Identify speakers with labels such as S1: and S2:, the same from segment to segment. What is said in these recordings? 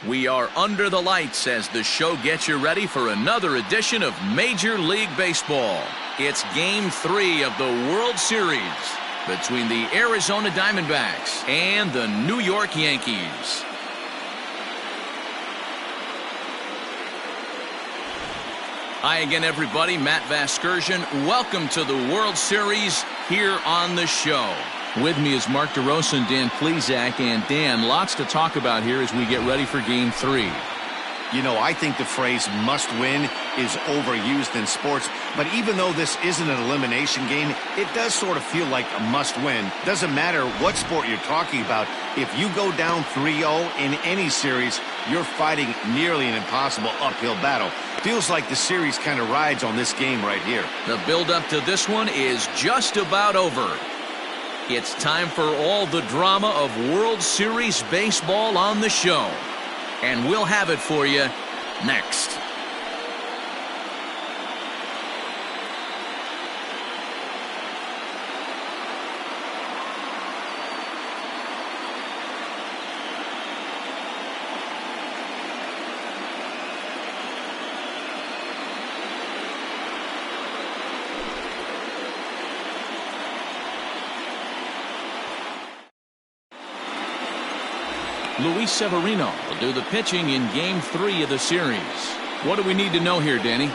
S1: We are under the lights as the show gets you ready for another edition of Major League Baseball. It's Game 3 of the World Series between the Arizona Diamondbacks and the New York Yankees. Hi again, everybody. Matt Vasgersian. Welcome to the World Series here on the show. With me is Mark DeRosa and Dan Plesac. And Dan, lots to talk about here as we get ready for Game 3.
S2: You know, I think the phrase must win is overused in sports, but even though this isn't an elimination game, it does sort of feel like a must win. Doesn't matter what sport you're talking about. If you go down 3-0 in any series, you're fighting nearly an impossible uphill battle. Feels like the series kind of rides on this game right here.
S1: The build-up to this one is just about over. It's time for all the drama of World Series baseball on the show. And we'll have it for you next. Luis Severino will do the pitching in Game 3 of the series. What do we need to know here, Danny?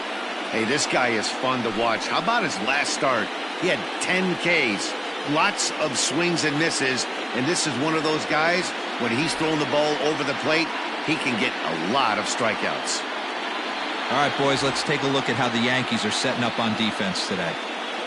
S2: Hey, this guy is fun to watch. How about his last start? He had 10 Ks, lots of swings and misses, and this is one of those guys, when he's throwing the ball over the plate, he can get a lot of strikeouts.
S3: All right, boys, let's take a look at how the Yankees are setting up on defense today.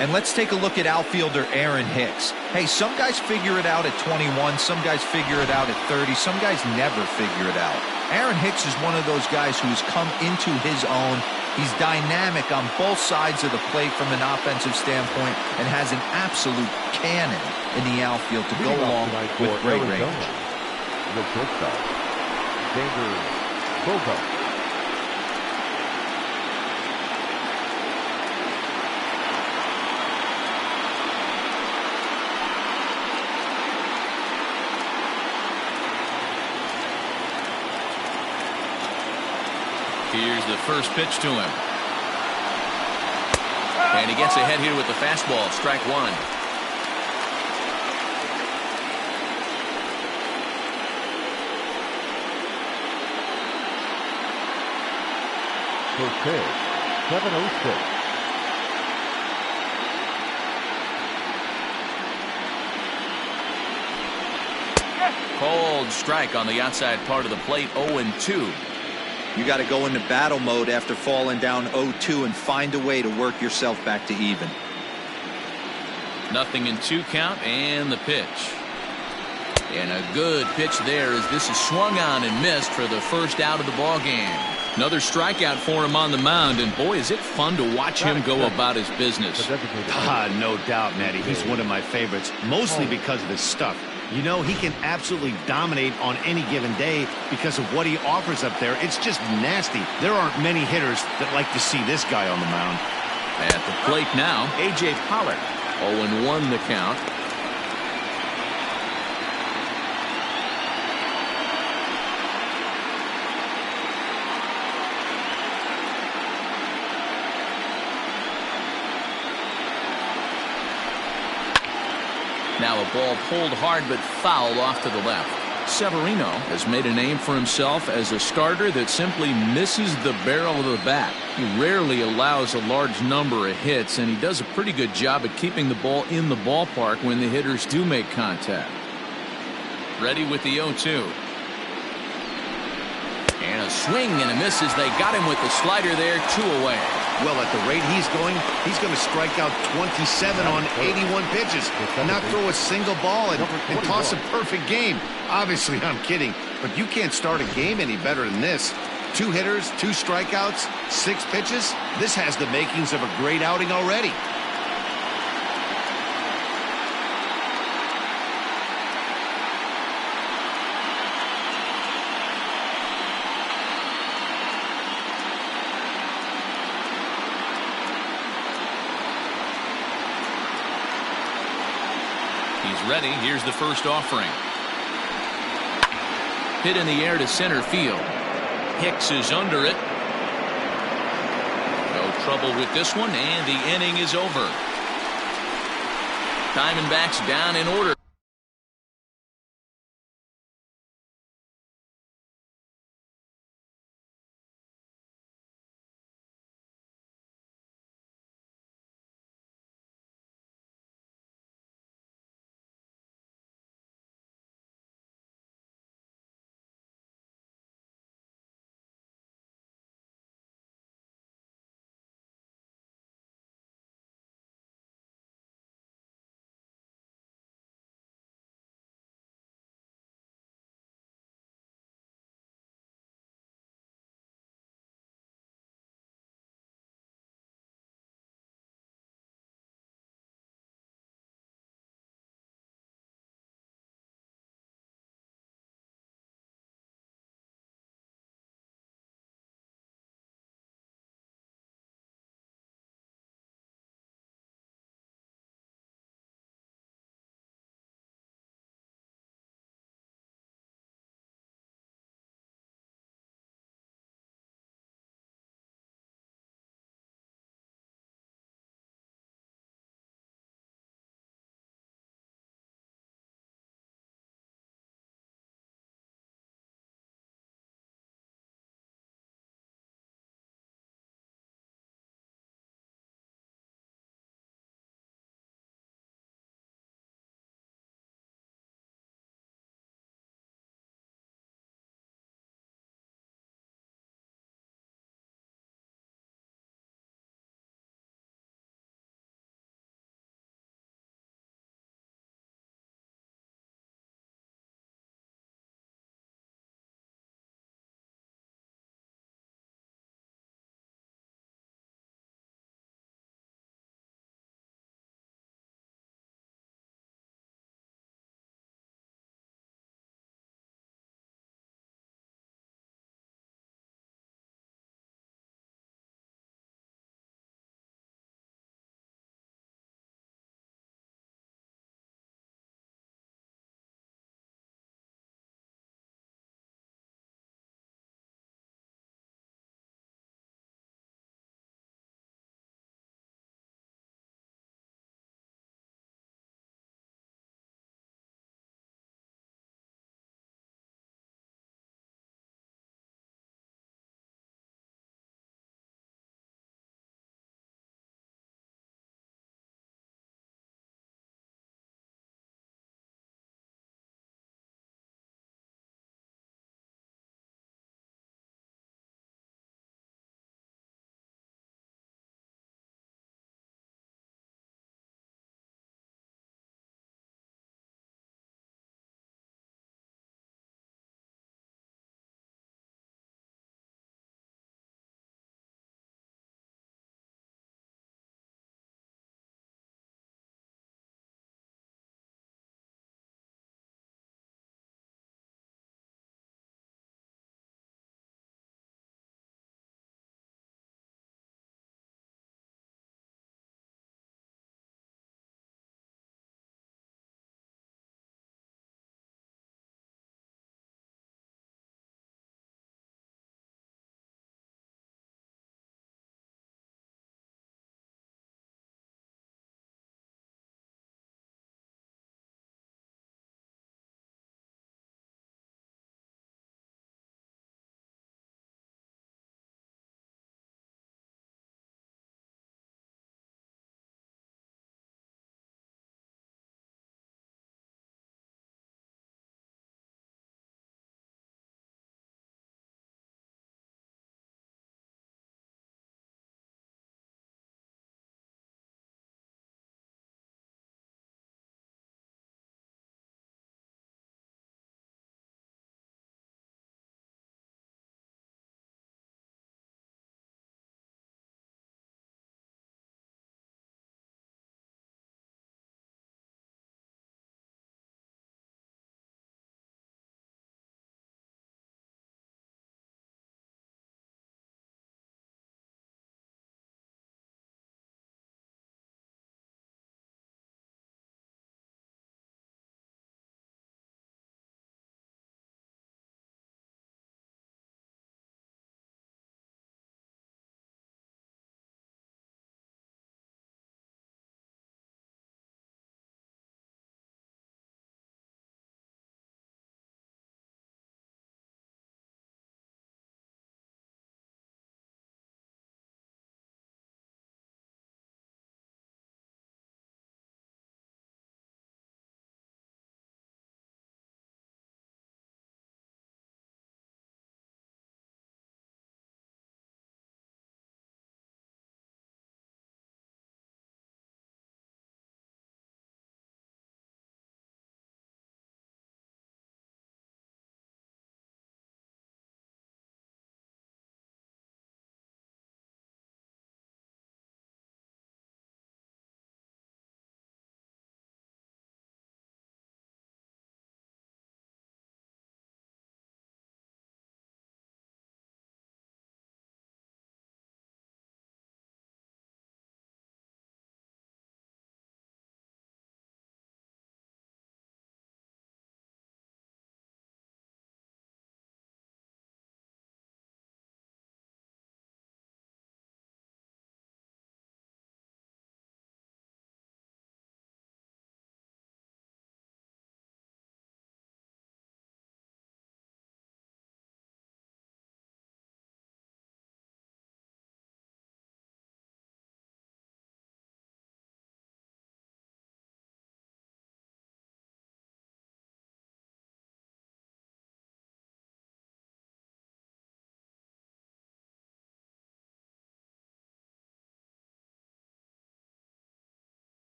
S3: And let's take a look at outfielder Aaron Hicks. Hey, some guys figure it out at 21, some guys figure it out at 30, some guys never figure it out. Aaron Hicks is one of those guys who's come into his own. He's dynamic on both sides of the plate from an offensive standpoint and has an absolute cannon in the outfield to go along with great range.
S4: The shortstop, Xander Bogaerts.
S1: Here's the first pitch to him. And he gets ahead here with the fastball. Strike one.
S4: First pitch, 7-0-6.
S1: Cold strike on the outside part of the plate. 0-2.
S3: You got to go into battle mode after falling down 0-2 and find a way to work yourself back to even.
S1: 0-2 count and the pitch. And a good pitch there as this is swung on and missed for the first out of the ball game. Another strikeout for him on the mound, and boy, is it fun to watch him go about his business.
S2: No doubt, Matty. He's one of my favorites, mostly because of his stuff. You know, he can absolutely dominate on any given day because of what he offers up there. It's just nasty. There aren't many hitters that like to see this guy on the mound.
S1: At the plate now, A.J. Pollard. 0-1 the count. Now a ball pulled hard but foul off to the left. Severino has made a name for himself as a starter that simply misses the barrel of the bat. He rarely allows a large number of hits, and he does a pretty good job at keeping the ball in the ballpark when the hitters do make contact. Ready with the 0-2. And a swing and a miss as they got him with the slider there, 2 away.
S2: Well, at the rate he's going to strike out 27 on 81 pitches, not throw a single ball, and toss a perfect game. Obviously, I'm kidding, but you can't start a game any better than this. 2 hitters, 2 strikeouts, 6 pitches. This has the makings of a great outing already.
S1: He's ready. Here's the first offering. Hit in the air to center field. Hicks is under it. No trouble with this one, and the inning is over. Diamondbacks down in order.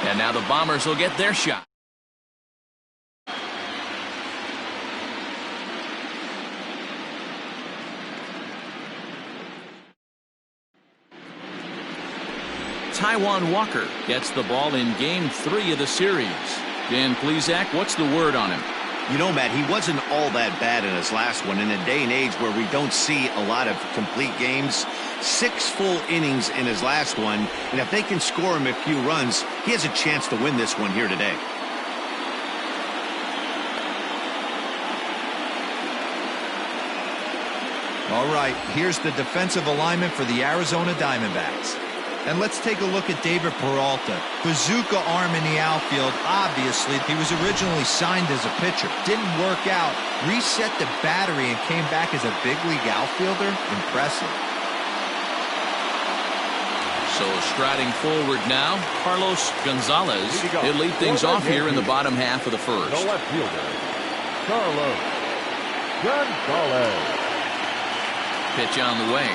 S1: And now the Bombers will get their shot. Taijuan Walker gets the ball in Game 3 of the series. Dan Plesac, what's the word on him?
S2: You know, Matt, he wasn't all that bad in his last one. In a day and age where we don't see a lot of complete games, 6 full innings in his last one, and if they can score him a few runs, he has a chance to win this one here today.
S3: All right, here's the defensive alignment for the Arizona Diamondbacks. And let's take a look at David Peralta. Bazooka arm in the outfield. Obviously, he was originally signed as a pitcher. Didn't work out. Reset the battery and came back as a big league outfielder. Impressive.
S1: So striding forward now, Carlos Gonzalez. He'll lead things off here in the bottom half of the first.
S4: The left fielder, Carlos Gonzalez.
S1: Pitch on the way.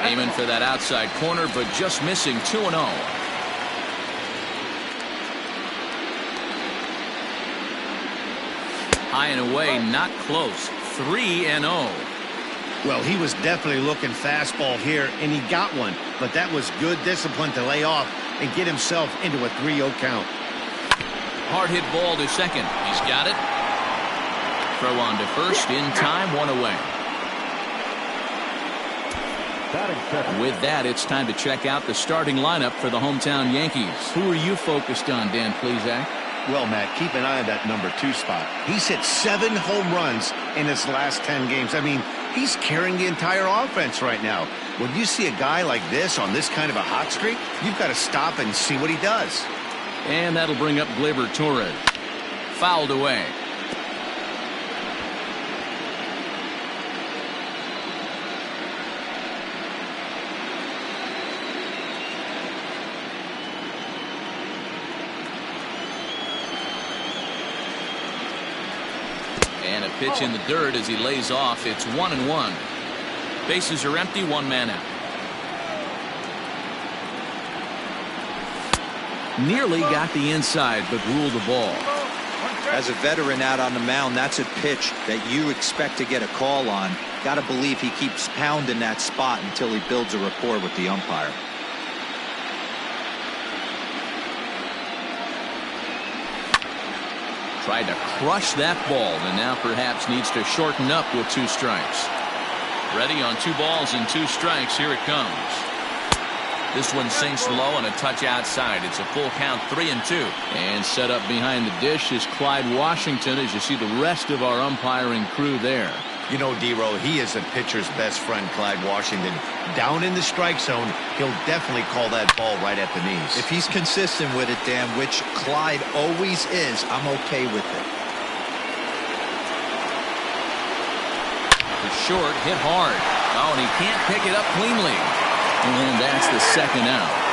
S1: Aiming for that outside corner, but just missing 2-0. High and away, not close. 3-0.
S2: Well, he was definitely looking fastball here, and he got one. But that was good discipline to lay off and get himself into a 3-0 count.
S1: Hard hit ball to second. He's got it. Throw on to first in time, 1 away. With that, it's time to check out the starting lineup for the hometown Yankees. Who are you focused on, Dan Plesac?
S2: Well, Matt, keep an eye on that number 2 spot. He's hit 7 home runs in his last 10 games. I mean, he's carrying the entire offense right now. When you see a guy like this on this kind of a hot streak, you've got to stop and see what he does.
S1: And that'll bring up Gleyber Torres. Fouled away. And a pitch in the dirt as he lays off. It's 1-1. Bases are empty, 1 man out. Nearly got the inside, but ruled the ball.
S3: As a veteran out on the mound, that's a pitch that you expect to get a call on. Got to believe he keeps pounding that spot until he builds a rapport with the umpire.
S1: Tried to crush that ball, and now perhaps needs to shorten up with 2 strikes. Ready on 2 balls and 2 strikes. Here it comes. This one sinks low and a touch outside. It's a full count, 3-2. And set up behind the dish is Clyde Washington, as you see the rest of our umpiring crew there.
S2: You know, D-Row, he is a pitcher's best friend, Clyde Washington. Down in the strike zone, he'll definitely call that ball right at the knees.
S3: If he's consistent with it, Dan, which Clyde always is, I'm okay with it.
S1: The short, hit hard. Oh, and he can't pick it up cleanly. And that's the second out.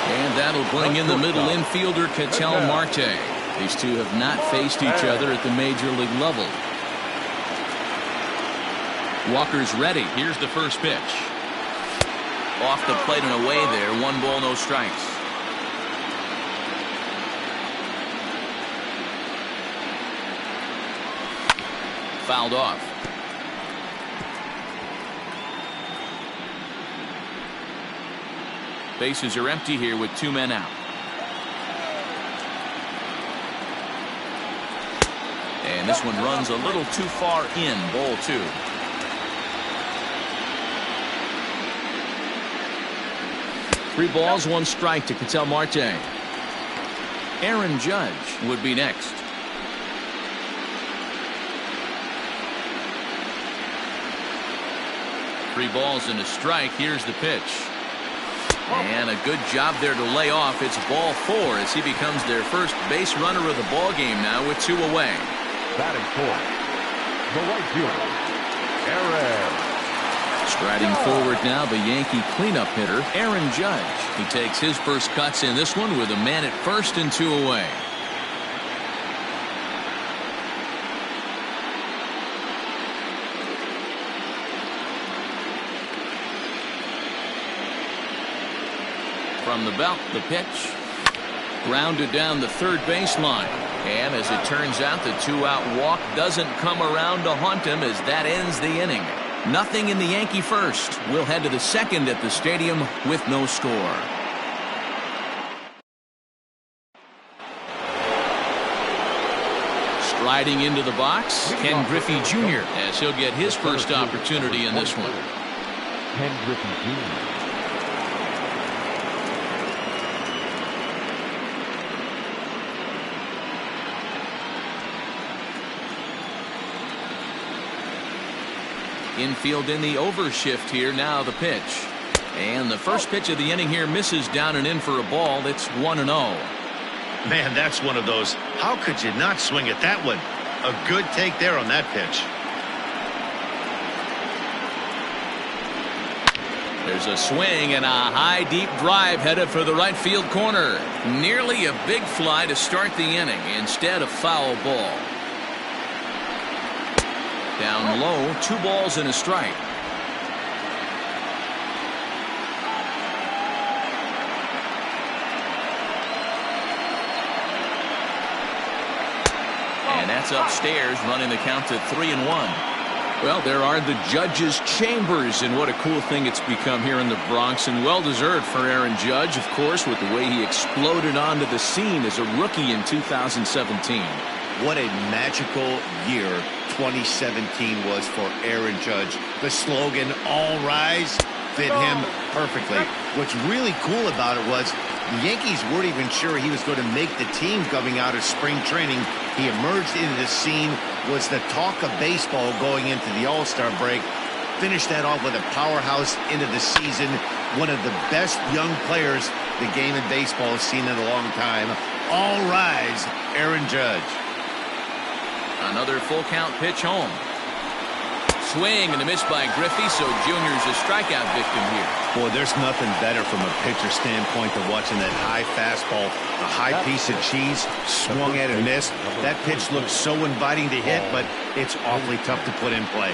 S1: And that'll bring in the middle infielder, Ketel Marte. These two have not faced each other at the major league level. Walker's ready. Here's the first pitch. Off the plate and away there. 1 ball, no strikes. Fouled off. Bases are empty here with 2 men out. And this one runs a little too far in. Ball 2. Three balls, 1 strike to Ketel Marte. Aaron Judge would be next. Three balls and a strike. Here's the pitch. And a good job there to lay off. It's ball 4 as he becomes their first base runner of the ball game now with 2 away.
S4: Batting 4. the right fielder, Aaron.
S1: Striding forward now, the Yankee cleanup hitter, Aaron Judge. He takes his first cuts in this one with a man at first and 2 away. From the belt, the pitch. Grounded down the third baseline. And as it turns out, the 2-out walk doesn't come around to haunt him as that ends the inning. Nothing in the Yankee first. We'll head to the second at the stadium with no score. Striding into the box, Ken Griffey Jr. as he'll get his first opportunity in this one.
S4: Ken Griffey Jr.
S1: Infield in the overshift here. Now the pitch. And the first pitch of the inning here misses down and in for a ball. It's 1-0.
S2: Man, that's one of those. How could you not swing at that one? A good take there on that pitch.
S1: There's a swing and a high deep drive headed for the right field corner. Nearly a big fly to start the inning. Instead, a foul ball. Down low, 2 balls and a strike. And that's upstairs, running the count to 3-1. Well, there are the judges' chambers, and what a cool thing it's become here in the Bronx, and well-deserved for Aaron Judge, of course, with the way he exploded onto the scene as a rookie in 2017.
S2: What a magical year 2017 was for Aaron Judge. The slogan, "All Rise," fit him perfectly. What's really cool about it was the Yankees weren't even sure he was going to make the team coming out of spring training. He emerged into the scene, was the talk of baseball going into the All-Star break. Finished that off with a powerhouse into the season. One of the best young players the game of baseball has seen in a long time. All rise, Aaron Judge.
S1: Another full count pitch home. Swing and a miss by Griffey, so Junior's a strikeout victim here.
S2: Boy, there's nothing better from a pitcher standpoint than watching that high fastball, a high piece of cheese, swung at and missed. That pitch looks so inviting to hit, but it's awfully tough to put in play.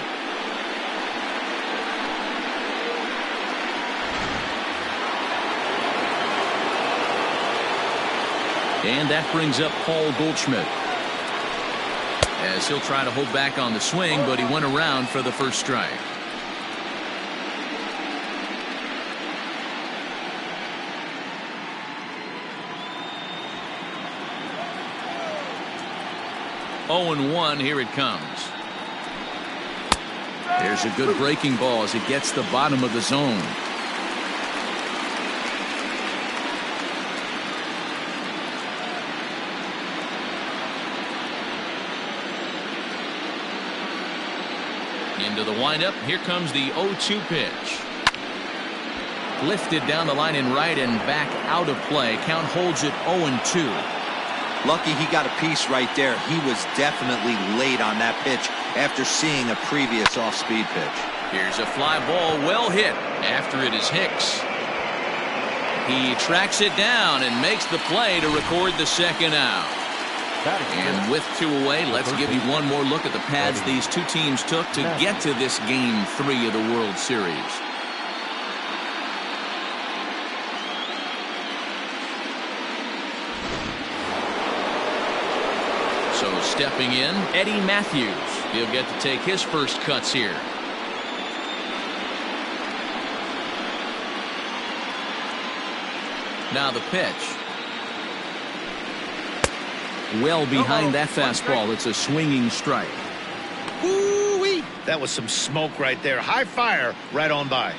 S1: And that brings up Paul Goldschmidt, as he'll try to hold back on the swing, but he went around for the first strike. Oh, 0-1, here it comes. There's a good breaking ball as it gets the bottom of the zone. Into the windup. Here comes the 0-2 pitch. Lifted down the line in right and back out of play. Count holds it 0-2.
S3: Lucky he got a piece right there. He was definitely late on that pitch after seeing a previous off-speed pitch.
S1: Here's a fly ball, well hit. After it is Hicks. He tracks it down and makes the play to record the second out. And with 2 away, let's give you one more look at the paths these two teams took to get to this Game 3 of the World Series. So stepping in, Eddie Matthews. He'll get to take his first cuts here. Now the pitch. Well behind that fastball. It's a swinging strike.
S2: Woo-wee! That was some smoke right there. High fire right on by.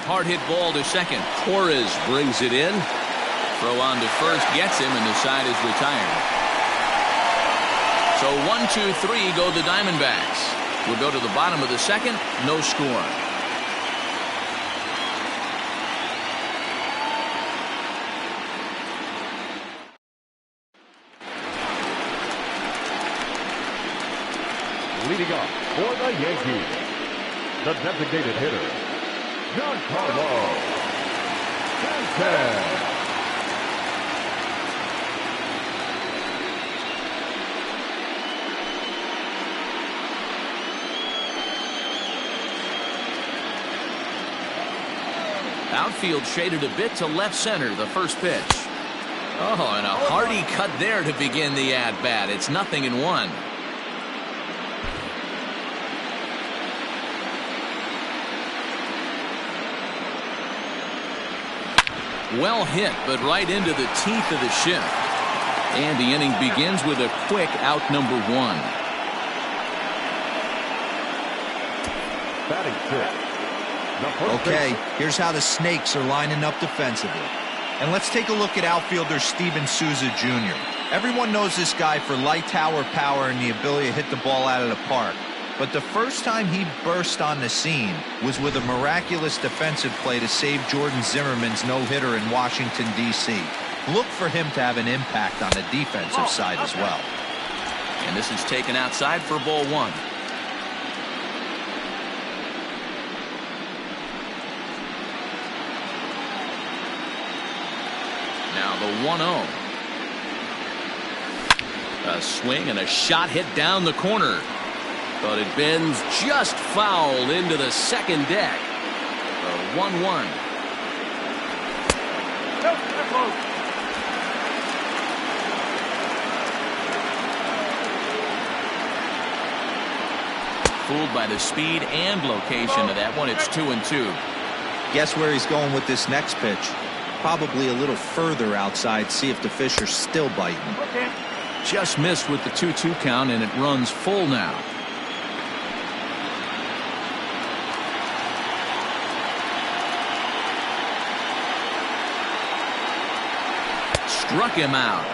S1: Hard hit ball to second. Torres brings it in. Throw on to first gets him, and the side is retired. So 1-2-3 go the Diamondbacks. We'll go to the bottom of the second. No score.
S4: up for the Yankees, the designated hitter, Giancarlo Stanton.
S1: Outfield shaded a bit to left center, the first pitch. Oh, and a hearty cut there to begin the at-bat. It's 0-1. Well hit, but right into the teeth of the shift. And the inning begins with a quick out number 1.
S4: Batting six.
S3: Okay, here's how the Snakes are lining up defensively. And let's take a look at outfielder Steven Souza Jr. Everyone knows this guy for light tower power and the ability to hit the ball out of the park. But the first time he burst on the scene was with a miraculous defensive play to save Jordan Zimmerman's no-hitter in Washington, D.C. Look for him to have an impact on the defensive side as well.
S1: And this is taken outside for ball 1. Now the 1-0. A swing and a shot hit down the corner. But it bends just foul into the second deck. The 1-1. Fooled by the speed and location of that one. It's 2-2.
S3: Guess where he's going with this next pitch? Probably a little further outside, see if the fish are still biting.
S1: Just missed with the 2-2 count, and it runs full now. Struck him out.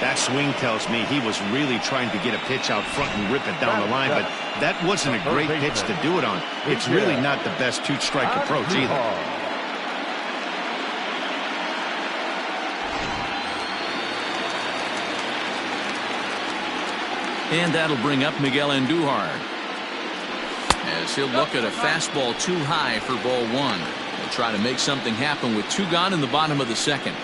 S2: That swing tells me he was really trying to get a pitch out front and rip it down the line, but that wasn't a great pitch to do it on. It's really not the best two-strike approach either.
S1: And that'll bring up Miguel Andujar, as he'll look at a fastball too high for ball 1. He'll try to make something happen with 2 gone in the bottom of the second.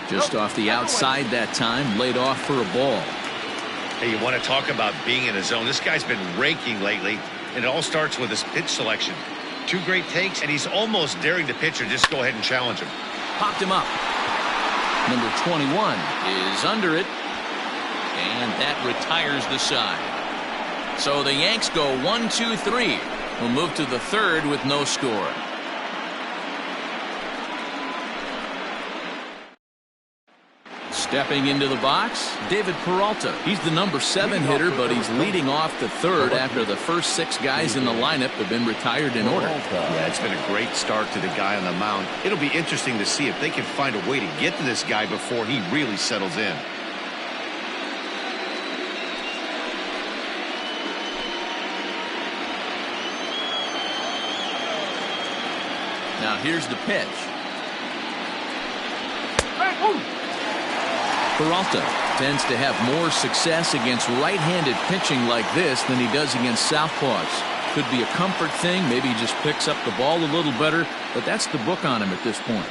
S1: Just off the outside that time, laid off for a ball.
S2: Hey, you want to talk about being in a zone? This guy's been raking lately, and it all starts with his pitch selection. 2 great takes, and he's almost daring the pitcher just go ahead and challenge him.
S1: Popped him up. Number 21 is under it, and that retires the side. So the Yanks go 1-2-3. We'll move to the third with no score. Stepping into the box, David Peralta. He's the number 7 hitter, but he's leading off the third after the first 6 guys in the lineup have been retired in order.
S2: Yeah, it's been a great start to the guy on the mound. It'll be interesting to see if they can find a way to get to this guy before he really settles in.
S1: Now here's the pitch. Peralta tends to have more success against right-handed pitching like this than he does against southpaws. Could be a comfort thing. Maybe he just picks up the ball a little better, but that's the book on him at this point.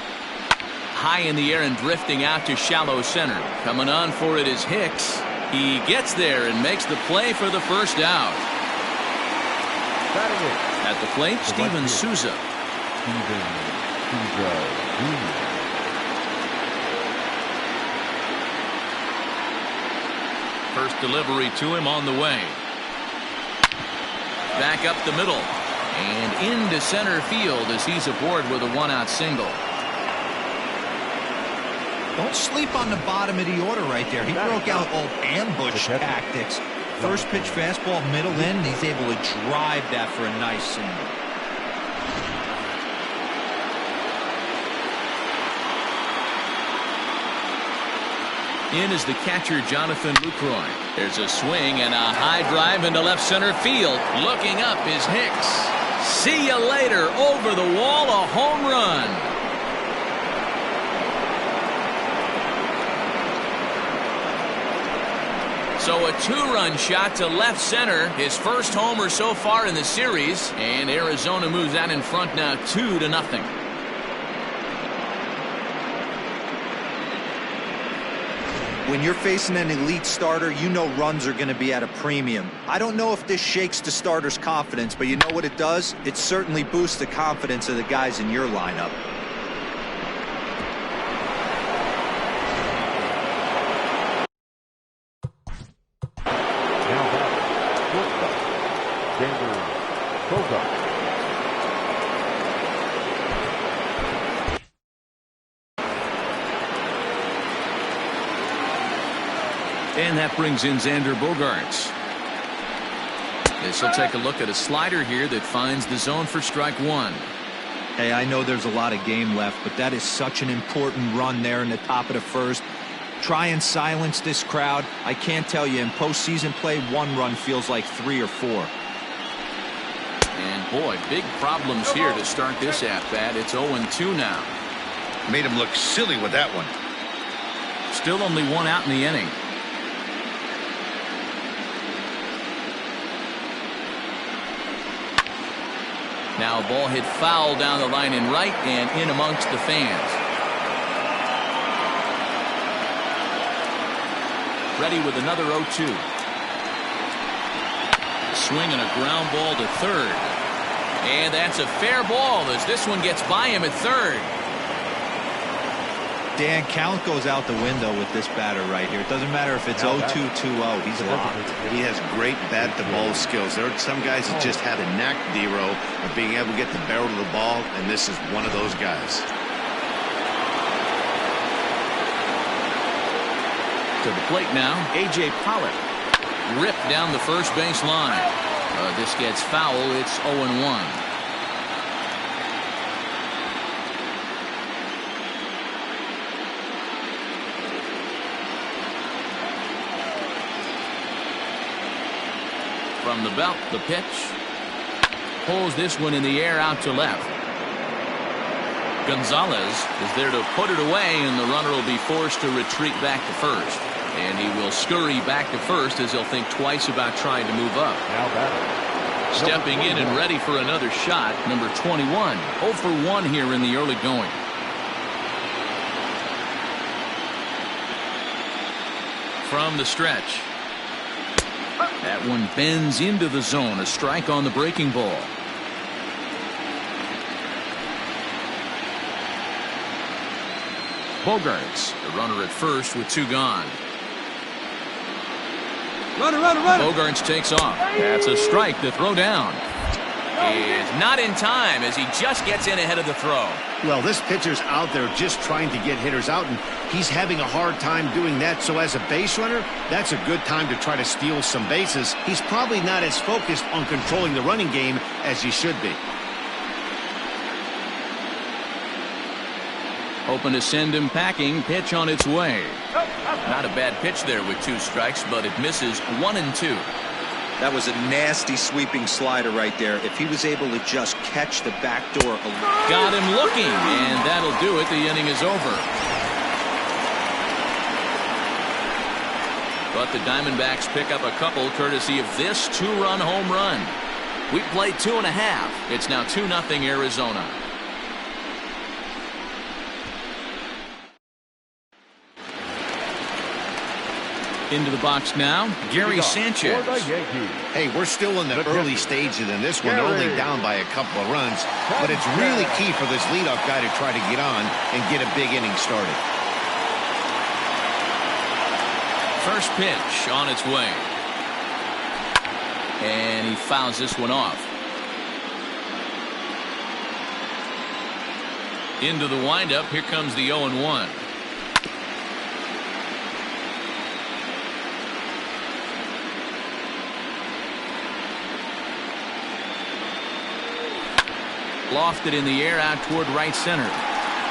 S1: High in the air and drifting out to shallow center. Coming on for it is Hicks. He gets there and makes the play for the first out. At the plate, Steven Souza. First delivery to him on the way. Back up the middle and into center field as he's aboard with a 1-out single.
S3: Don't sleep on the bottom of the order right there. He broke out old ambush tactics. First pitch fastball, middle in, and he's able to drive that for a nice single.
S1: In is the catcher, Jonathan Lucroy. There's a swing and a high drive into left center field. Looking up is Hicks. See you later. Over the wall, a home run. So a 2-run shot to left center. His first homer so far in the series. And Arizona moves out in front now 2-0.
S3: When you're facing an elite starter, you know runs are going to be at a premium. I don't know if this shakes the starter's confidence, but you know what it does? It certainly boosts the confidence of the guys in your lineup.
S4: Now back, shortstop, Xander Bogaerts.
S1: And that brings in Xander Bogaerts. This will take a look at a slider here that finds the zone for strike one.
S3: Hey, I know there's a lot of game left, but that is such an important run there in the top of the first. Try and silence this crowd. I can't tell you, in postseason play, 1 run feels like 3 or 4.
S1: And boy, big problems here to start this at-bat. It's 0-2 now.
S2: Made him look silly with that one.
S1: Still only 1 out in the inning. Now a ball hit foul down the line in right and in amongst the fans. Ready with another 0-2. Swing and a ground ball to third. And that's a fair ball as this one gets by him at third.
S3: Dan, count goes out the window with this batter right here. It doesn't matter if it's 0-2, 2-0. He's locked.
S2: He has great bat-to-ball skills. There are some guys that just have a knack, D-Row, of being able to get the barrel of the ball, and this is one of those guys.
S1: To the plate now, A.J. Pollock. Ripped down the first base line. This gets foul. It's 0-1. From the belt, the pitch. Pulls this one in the air out to left. Gonzalez is there to put it away, and the runner will be forced to retreat back to first. And he will scurry back to first as he'll think twice about trying to move up.
S4: Now batter.
S1: Stepping in and ready for another shot, number 21. 0 for 1 here in the early going. From the stretch. That one bends into the zone. A strike on the breaking ball. Bogaerts, the runner at first with 2 gone.
S5: Runner.
S1: Bogaerts takes off. That's a strike to throw down. And not in time as he just gets in ahead of the throw.
S2: Well, this pitcher's out there just trying to get hitters out, and he's having a hard time doing that. So as a base runner, that's a good time to try to steal some bases. He's probably not as focused on controlling the running game as he should be.
S1: Hoping to send him packing. Pitch on its way. Not a bad pitch there with 2 strikes, but it misses 1-2.
S3: That was a nasty sweeping slider right there. If he was able to just catch the back door.
S1: Got him looking, and that'll do it. The inning is over. But the Diamondbacks pick up a couple courtesy of this 2-run home run. We played 2.5. It's now 2-0 Arizona. Into the box now, Gary Sanchez.
S2: Hey, we're still in the early stages in this one, only down by a couple of runs, but it's really key for this leadoff guy to try to get on and get a big inning started.
S1: First pitch on its way. And he fouls this one off. Into the windup, here comes the 0-1. Lofted in the air out toward right center.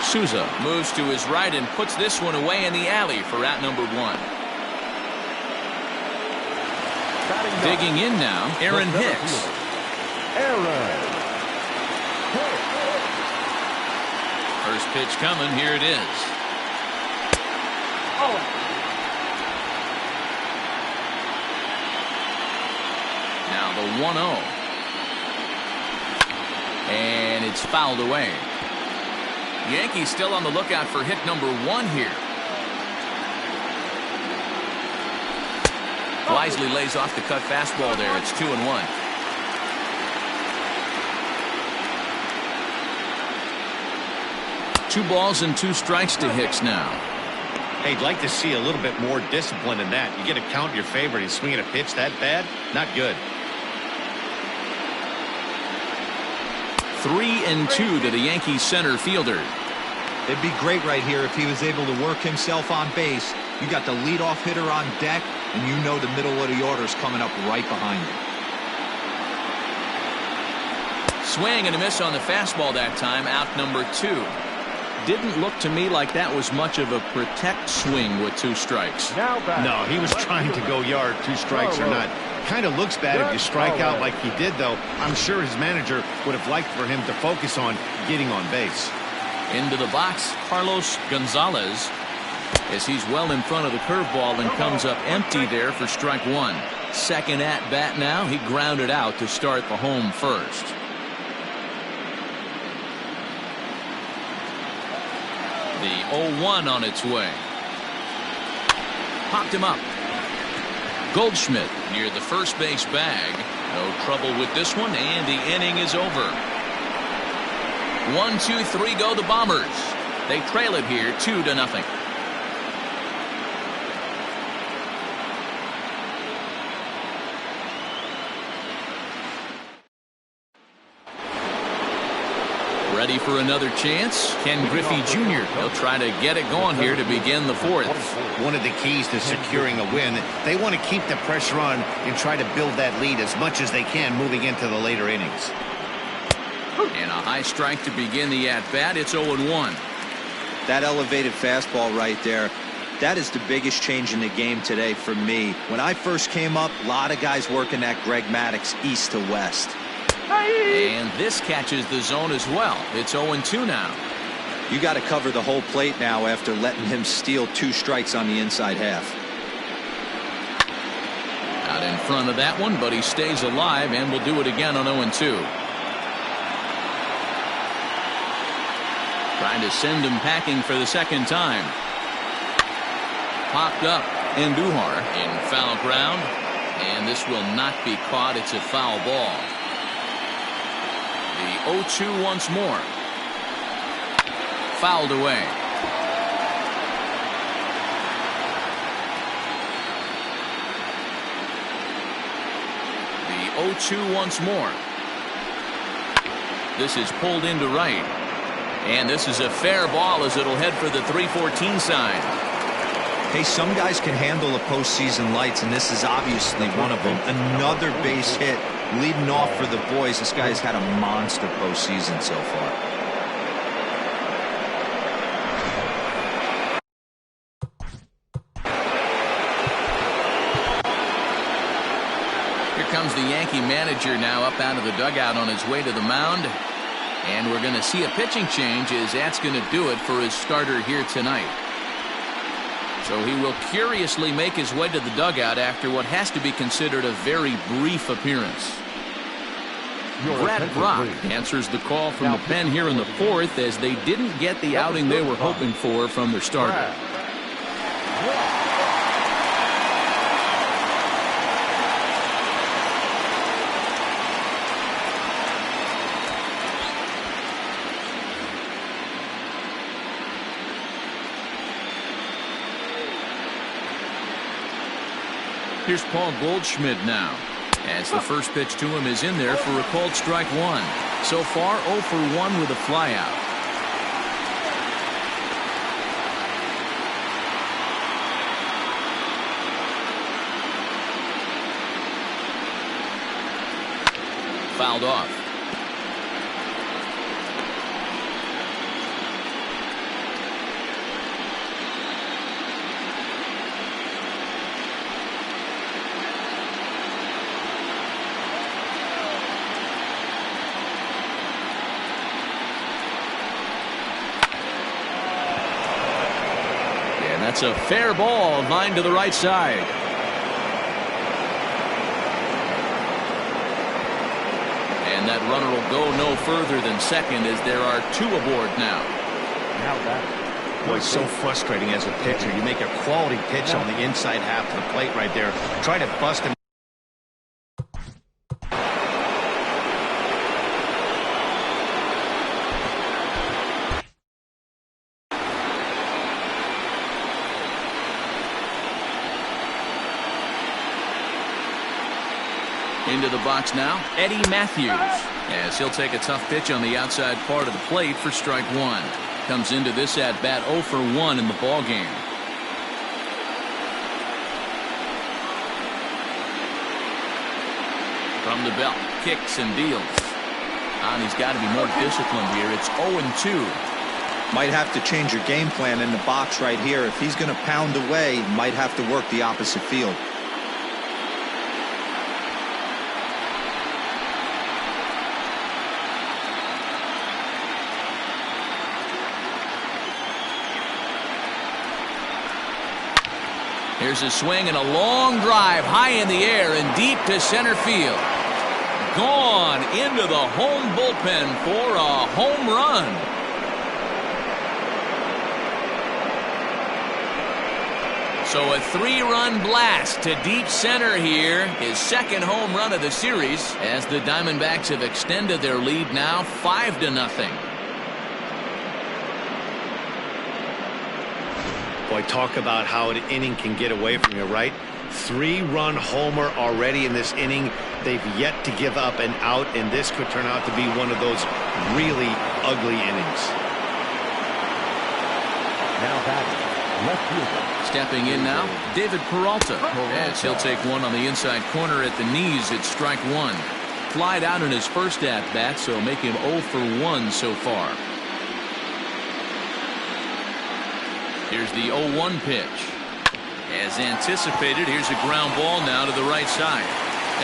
S1: Souza moves to his right and puts this one away in the alley for out number 1. Digging in now, Aaron Hicks. First pitch coming. Here it is. Now the 1-0. And it's fouled away. Yankees still on the lookout for hit number 1 here. Wisely lays off the cut fastball there. It's 2-1. 2 balls and 2 strikes to Hicks now.
S2: Hey, I'd like to see a little bit more discipline in that. You get a count in your favor and swinging a pitch that bad? Not good.
S1: 3-2 to the Yankees center fielder.
S3: It'd be great right here if he was able to work himself on base. You got the leadoff hitter on deck, and you know the middle of the order's coming up right behind you.
S1: Swing and a miss on the fastball that time. Out number 2. Didn't look to me like that was much of a protect swing with 2 strikes.
S2: No, he was trying to go yard, 2 strikes or not. Kind of looks bad if you strike out like he did, though. I'm sure his manager would have liked for him to focus on getting on base.
S1: Into the box, Carlos Gonzalez, as he's well in front of the curveball and comes up empty there for strike 1. Second at bat now. He grounded out to start the home first. The 0-1 on its way. Popped him up. Goldschmidt near the first base bag. No trouble with this one, and the inning is over. 1, 2, 3 go the Bombers. They trail it here 2-0. Ready for another chance? Ken Griffey Jr. He'll try to get it going here to begin the 4th.
S2: One of the keys to securing a win, they want to keep the pressure on and try to build that lead as much as they can moving into the later innings.
S1: And a high strike to begin the at-bat. It's 0-1.
S3: That elevated fastball right there, that is the biggest change in the game today for me. When I first came up, a lot of guys working that Greg Maddux east to west.
S1: And this catches the zone as well. It's 0-2 now.
S3: You got to cover the whole plate now after letting him steal 2 strikes on the inside half.
S1: Out in front of that one, but he stays alive and will do it again on 0-2. Trying to send him packing for the second time. Popped up. Andujar in foul ground. And this will not be caught. It's a foul ball. The 0-2 once more. Fouled away. The 0-2 once more. This is pulled into right. And this is a fair ball as it'll head for the 314 sign.
S3: Hey, some guys can handle the postseason lights, and this is obviously one of them. Another base hit leading off for the boys. This guy's had a monster postseason so far.
S1: Here comes the Yankee manager now up out of the dugout on his way to the mound. And we're going to see a pitching change as that's going to do it for his starter here tonight. So he will curiously make his way to the dugout after what has to be considered a very brief appearance. Brad Brock answers the call from the pen here in the 4th as they didn't get the outing they were hoping for from their starter. Here's Paul Goldschmidt now, as the first pitch to him is in there for a called strike 1. So far 0 for 1 with a flyout. Fouled off. That's a fair ball, line to the right side. And that runner will go no further than second as there are 2 aboard now.
S2: Boy, it's so frustrating as a pitcher. You make a quality pitch on the inside half of the plate right there. Try to bust him.
S1: Into the box now, Eddie Matthews, as he'll take a tough pitch on the outside part of the plate for strike 1. Comes into this at bat 0 for 1 in the ball game. From the belt, kicks and deals. And he's got to be more disciplined here. It's 0-2.
S3: Might have to change your game plan in the box right here. If he's going to pound away, might have to work the opposite field.
S1: Here's a swing and a long drive high in the air and deep to center field. Gone into the home bullpen for a home run. So a 3-run blast to deep center here. His second home run of the series as the Diamondbacks have extended their lead now 5-0.
S2: Boy, talk about how an inning can get away from you, right? 3-run homer already in this inning. They've yet to give up an out, and this could turn out to be one of those really ugly innings.
S4: Now batting, left fielder.
S1: Stepping in now, David Peralta, as he'll take one on the inside corner at the knees at strike 1. Flied out in his first at-bat, so make him 0 for 1 so far. Here's the 0-1 pitch. As anticipated, here's a ground ball now to the right side.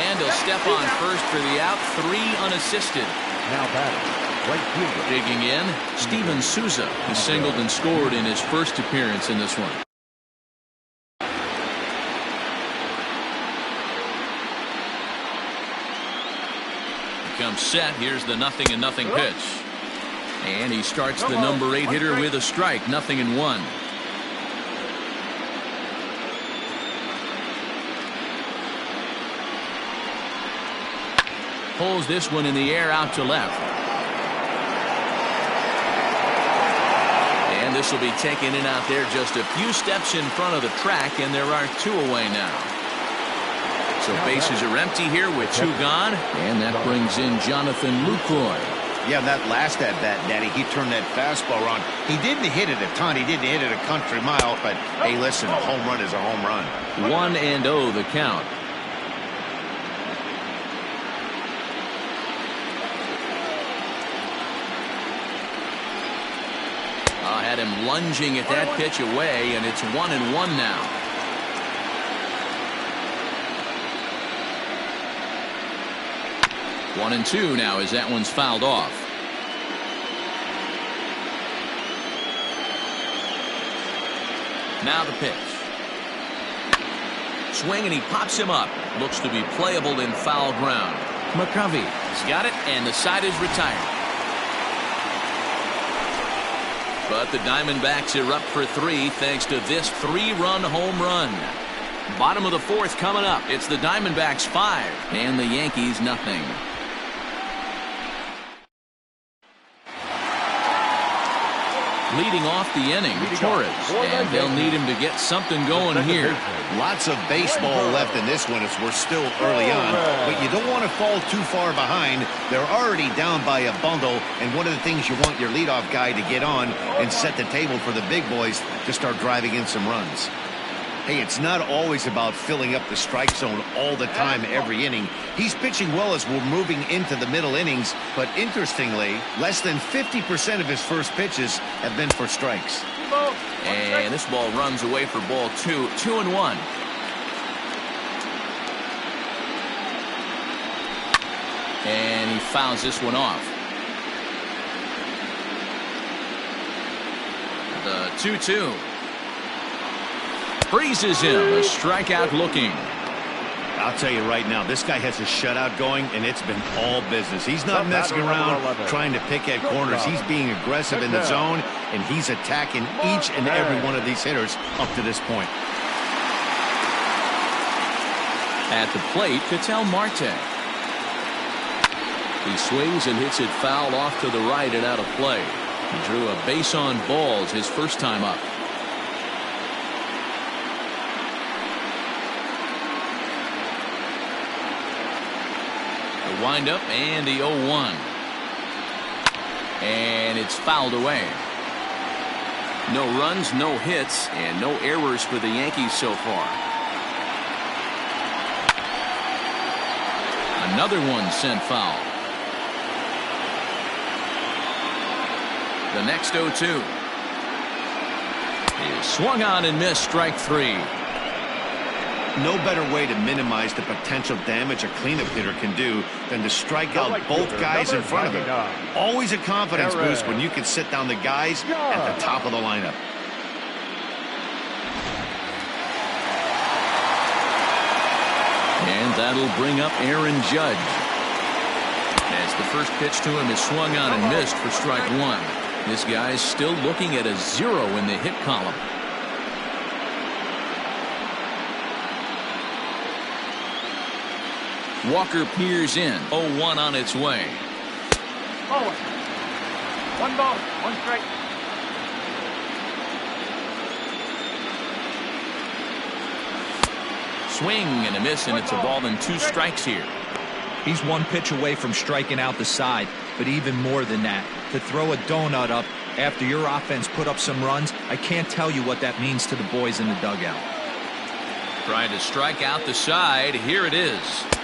S1: And he'll step on first for the out, 3 unassisted.
S4: Now batting, right fielder.
S1: Digging in, Steven Souza. He singled and scored in his first appearance in this one. Comes set. Here's the 0-0 pitch. And he starts the number 8 hitter with a strike, 0-1. Pulls this one in the air out to left. And this will be taken in out there just a few steps in front of the track, and there are 2 away now. So bases are empty here with 2 gone, and that brings in Jonathan Lucroy.
S2: Yeah, that last at-bat, Daddy, he turned that fastball on. He didn't hit it a ton. He didn't hit it a country mile, but hey, listen, a home run is a home run.
S1: 1-0 the count. Had him lunging at that pitch away, and it's 1-1 now. One and two now as that one's fouled off. Now the pitch. Swing, and he pops him up. Looks to be playable in foul ground. McCovey has got it, and the side is retired. But the Diamondbacks are up for 3 thanks to this 3-run home run. Bottom of the 4th coming up. It's the Diamondbacks 5 and the Yankees nothing. Leading off the inning, Torres, and they'll need him to get something going here.
S2: Lots of baseball left in this one as we're still early on, but you don't want to fall too far behind. They're already down by a bundle, and one of the things you want your leadoff guy to get on and set the table for the big boys to start driving in some runs. Hey, it's not always about filling up the strike zone all the time every inning. He's pitching well as we're moving into the middle innings, but interestingly, less than 50% of his first pitches have been for strikes.
S1: And this ball runs away for ball 2, 2-1. And he fouls this one off. The 2-2. Freezes him. A strikeout looking.
S2: I'll tell you right now, this guy has a shutout going, and it's been all business. He's not messing around trying to pick at corners. He's being aggressive in the zone, and he's attacking each and every one of these hitters up to this point.
S1: At the plate, Ketel Marte. He swings and hits it foul off to the right and out of play. He drew a base on balls his first time up. The windup and the 0-1. And it's fouled away. No runs, no hits, and no errors for the Yankees so far. Another one sent foul. The next 0-2 is swung on and missed. Strike three.
S2: No better way to minimize the potential damage a cleanup hitter can do than to strike out both guys in front of him. Always a confidence boost when you can sit down the guys at the top of the lineup.
S1: And that'll bring up Aaron Judge. As the first pitch to him is swung on and missed for strike one. This guy's still looking at a 0 in the hit column. Walker peers in. 0-1 on its way.
S5: Oh. 1 ball, 1 strike.
S1: Swing and a miss, and it's a ball and 2 strikes here.
S3: He's 1 pitch away from striking out the side, but even more than that, to throw a donut up after your offense put up some runs, I can't tell you what that means to the boys in the dugout.
S1: Trying to strike out the side. Here it is.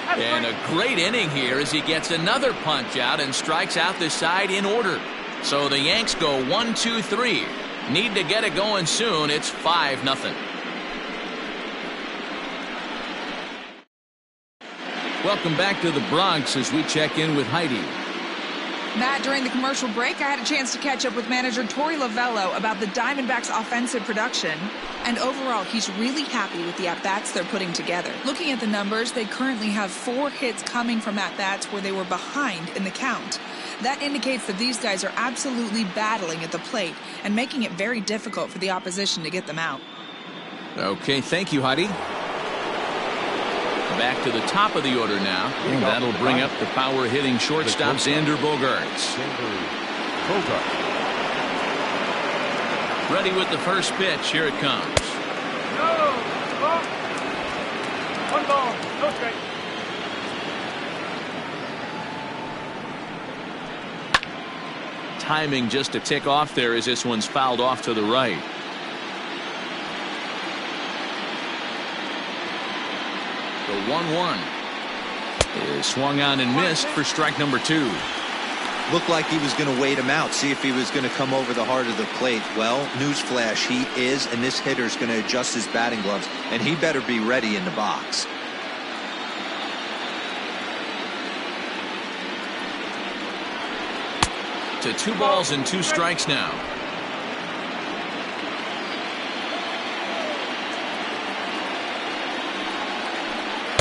S1: And a great inning here as he gets another punch out and strikes out the side in order. So the Yanks go 1-2-3. Need to get it going soon. It's 5-0. Welcome back to the Bronx as we check in with Heidi.
S6: Matt, during the commercial break, I had a chance to catch up with manager Torey Lovello about the Diamondbacks' offensive production. And overall, he's really happy with the at-bats they're putting together. Looking at the numbers, they currently have 4 hits coming from at-bats where they were behind in the count. That indicates that these guys are absolutely battling at the plate and making it very difficult for the opposition to get them out.
S1: Okay, thank you, Heidi. Back to the top of the order now. And that'll bring up the power-hitting shortstop, Xander Bogaerts. Ready with the first pitch. Here it comes.
S5: No. 1 ball, no strike.
S1: Timing just a tick off there as this one's fouled off to the right. The 1-1 is swung on and missed for strike number 2.
S3: Looked like he was going to wait him out, see if he was going to come over the heart of the plate. Well, newsflash, he is, and this hitter's going to adjust his batting gloves, and he better be ready in the box.
S1: To 2 balls and 2 strikes now.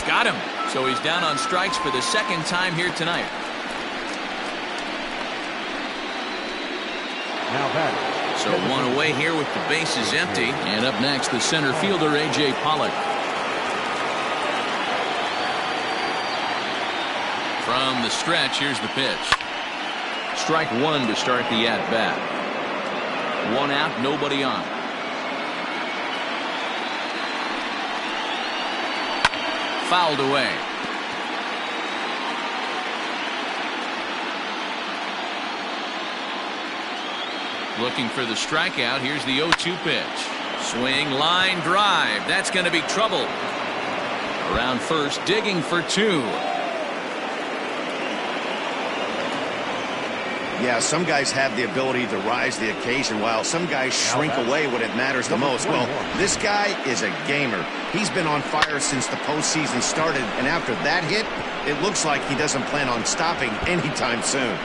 S1: Got him. So he's down on strikes for the 2nd time here tonight.
S4: Now back.
S1: So 1 away here with the bases empty. And up next, the center fielder, A.J. Pollock. From the stretch, here's the pitch. Strike 1 to start the at-bat. 1 out, nobody on. Fouled away. Looking for the strikeout. Here's the 0-2 pitch. Swing, line, drive. That's going to be trouble. Around first, digging for 2.
S2: Yeah, some guys have the ability to rise the occasion while some guys shrink away when it matters the most. Well, this guy is a gamer. He's been on fire since the postseason started, and after that hit, it looks like he doesn't plan on stopping anytime soon.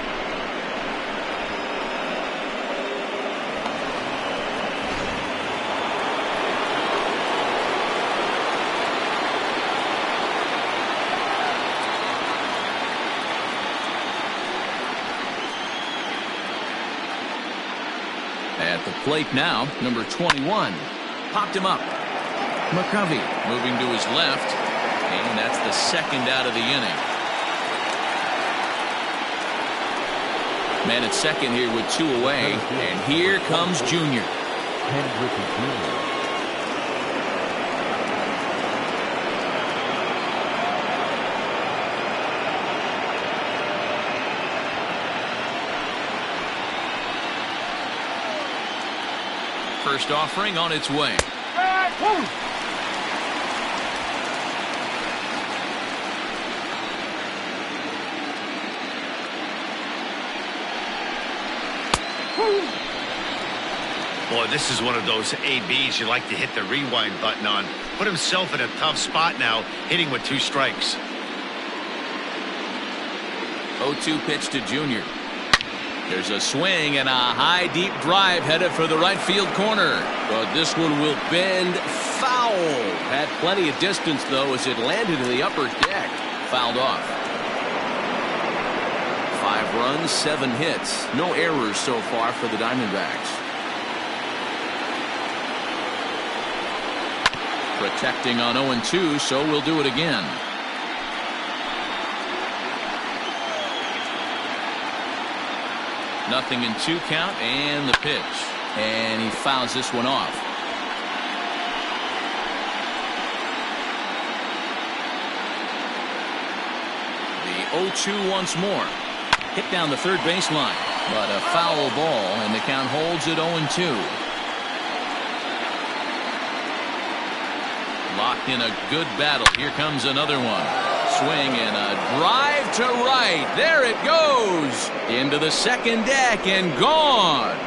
S1: Plate now, number 21. Popped him up. McCovey moving to his left. And that's the second out of the inning. Man at second here with 2 away. And here comes Junior. First offering on its way.
S2: Boy, this is one of those ABs you like to hit the rewind button on. Put himself in a tough spot now, hitting with 2 strikes.
S1: 0-2 pitch to Junior. There's a swing and a high deep drive headed for the right field corner. But this one will bend foul. Had plenty of distance though as it landed in the upper deck. Fouled off. 5 runs, 7 hits. No errors so far for the Diamondbacks. Protecting on 0-2, so we'll do it again. Nothing in 2 count, and the pitch. And he fouls this one off. The 0-2 once more. Hit down the third baseline, but a foul ball, and the count holds at 0-2. Locked in a good battle. Here comes another one. Swing and a drive to right. There it goes. Into the second deck and gone.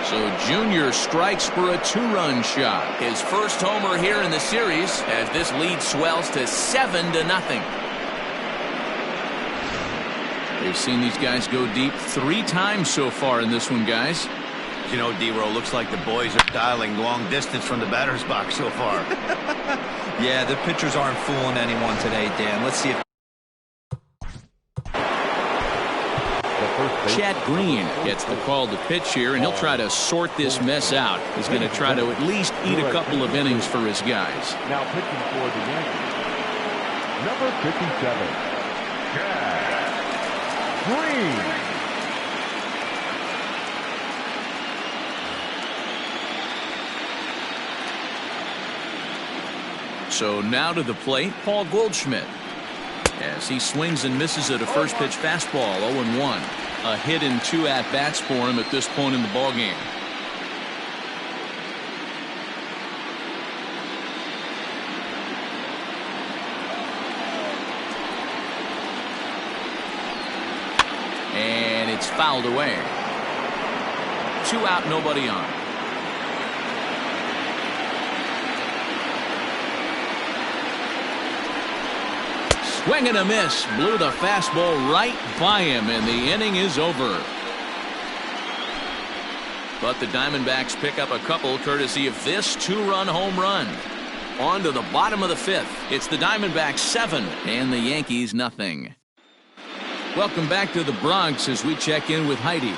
S1: So Junior strikes for a 2-run shot. His first homer here in the series as this lead swells to 7-0. They've seen these guys go deep 3 times so far in this one, guys.
S2: You know, D-Roll, looks like the boys are dialing long distance from the batter's box so far.
S3: Yeah, the pitchers aren't fooling anyone today, Dan. Let's see if
S1: Chad Green gets the call to pitch here, and he'll try to sort this mess out. He's going to try to at least eat a couple of innings for his guys.
S4: Now pitching for the Yankees, number 57, Chad Green.
S1: So now to the plate, Paul Goldschmidt. As he swings and misses at a first pitch fastball, 0-1. A hit in 2 at-bats for him at this point in the ballgame. And it's fouled away. 2 out, nobody on. Swing and a miss. Blew the fastball right by him, and the inning is over. But the Diamondbacks pick up a couple courtesy of this 2-run home run. On to the bottom of the 5th. It's the Diamondbacks 7 and the Yankees nothing. Welcome back to the Bronx as we check in with Heidi.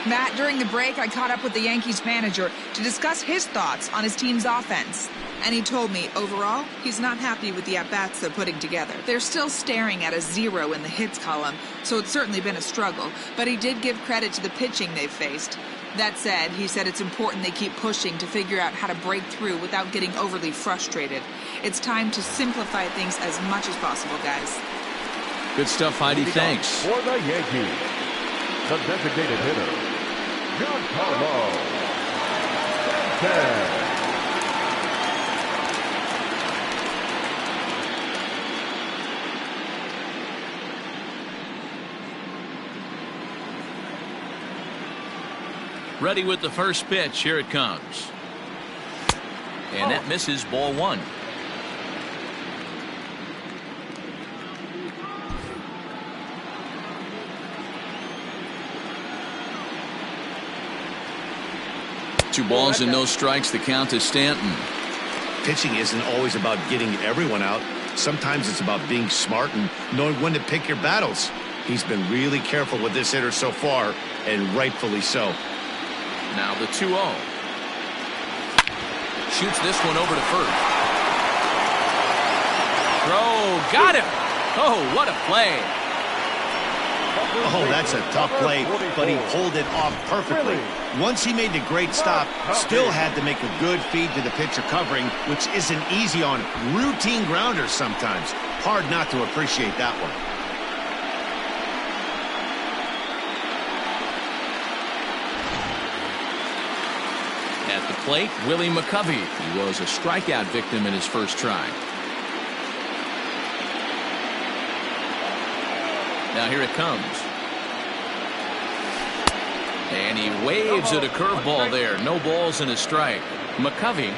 S6: Matt, during the break, I caught up with the Yankees manager to discuss his thoughts on his team's offense. And he told me, overall, he's not happy with the at-bats they're putting together. They're still staring at a 0 in the hits column, so it's certainly been a struggle. But he did give credit to the pitching they've faced. That said, he said it's important they keep pushing to figure out how to break through without getting overly frustrated. It's time to simplify things as much as possible, guys.
S1: Good stuff, Heidi. Thanks.
S4: For the Yankees, the designated hitter, Giancarlo Stanton.
S1: Ready with the first pitch. Here it comes. And that misses, ball 1. Two balls and no strikes. The count is Stanton.
S2: Pitching isn't always about getting everyone out. Sometimes it's about being smart and knowing when to pick your battles. He's been really careful with this hitter so far, and rightfully so.
S1: Now the 2-0. Shoots this one over to first. Throw, got him. Oh, what a play.
S2: Oh, that's a tough play, but he pulled it off perfectly. Once he made the great stop, still had to make a good feed to the pitcher covering, which isn't easy on routine grounders sometimes. Hard not to appreciate that one.
S1: At the plate, Willie McCovey. He was a strikeout victim in his first try. Now here it comes. And he waves at a curveball there. No balls and a strike. McCovey,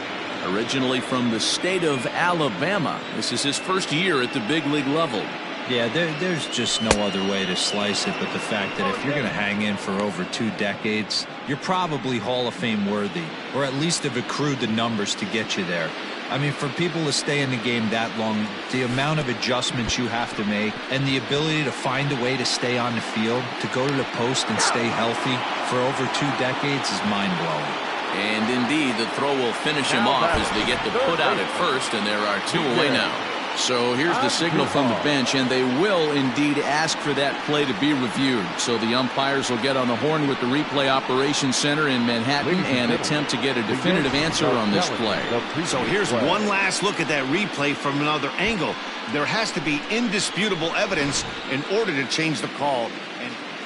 S1: originally from the state of Alabama. This is his first year at the big league level.
S3: Yeah, there's just no other way to slice it but the fact that if you're going to hang in for over 2 decades, you're probably Hall of Fame worthy, or at least have accrued the numbers to get you there. I mean, for people to stay in the game that long, the amount of adjustments you have to make and the ability to find a way to stay on the field, to go to the post and stay healthy for over 2 decades is mind-blowing.
S1: And indeed, the throw will finish him off as they get the put out at first, and there are 2 away now. So here's the signal from the bench, and they will indeed ask for that play to be reviewed. So the umpires will get on the horn with the replay operations center in Manhattan and attempt to get a definitive answer on this play.
S2: So here's one last look at that replay from another angle. There has to be indisputable evidence in order to change the call.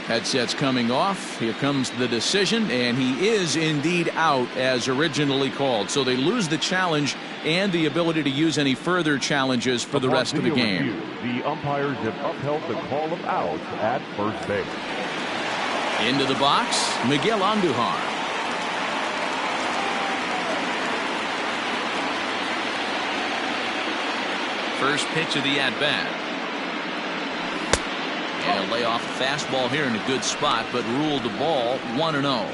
S1: Headsets coming off. Here comes the decision, and he is indeed out as originally called. So they lose the challenge and the ability to use any further challenges for the rest of the game.
S4: The umpires have upheld the call of out at first base.
S1: Into the box, Miguel Andujar. First pitch of the at-bat. And a layoff fastball here in a good spot, but ruled the ball 1-0.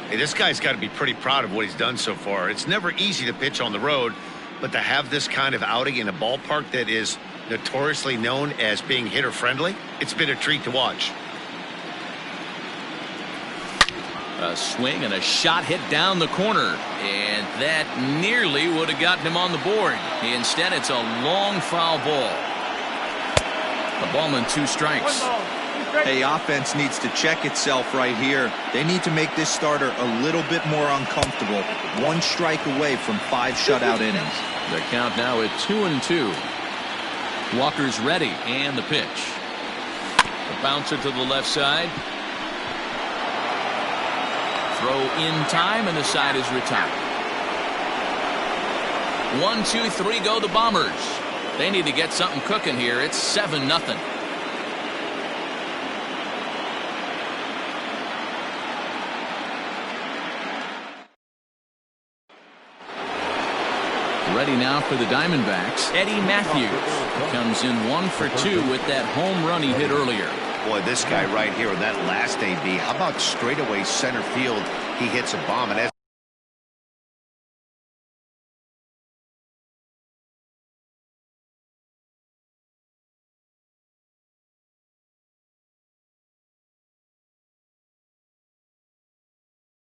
S2: Hey, this guy's got to be pretty proud of what he's done so far. It's never easy to pitch on the road, but to have this kind of outing in a ballpark that is notoriously known as being hitter-friendly, it's been a treat to watch.
S1: A swing and a shot hit down the corner, and that nearly would have gotten him on the board. Instead, it's a long foul ball. The ballman 2 strikes.
S3: Hey, offense needs to check itself right here. They need to make this starter a little bit more uncomfortable. 1 strike away from 5 shutout innings.
S1: The count now at 2-2. Walker's ready, and the pitch. The bouncer to the left side. Throw in time, and the side is retired. 1, 2, 3 go the Bombers. They need to get something cooking here. It's 7-0. Ready now for the Diamondbacks. Eddie Matthews comes in 1 for 2 with that home run he hit earlier.
S2: Boy, this guy right here in that last AB, how about straightaway center field? He hits a bomb, and as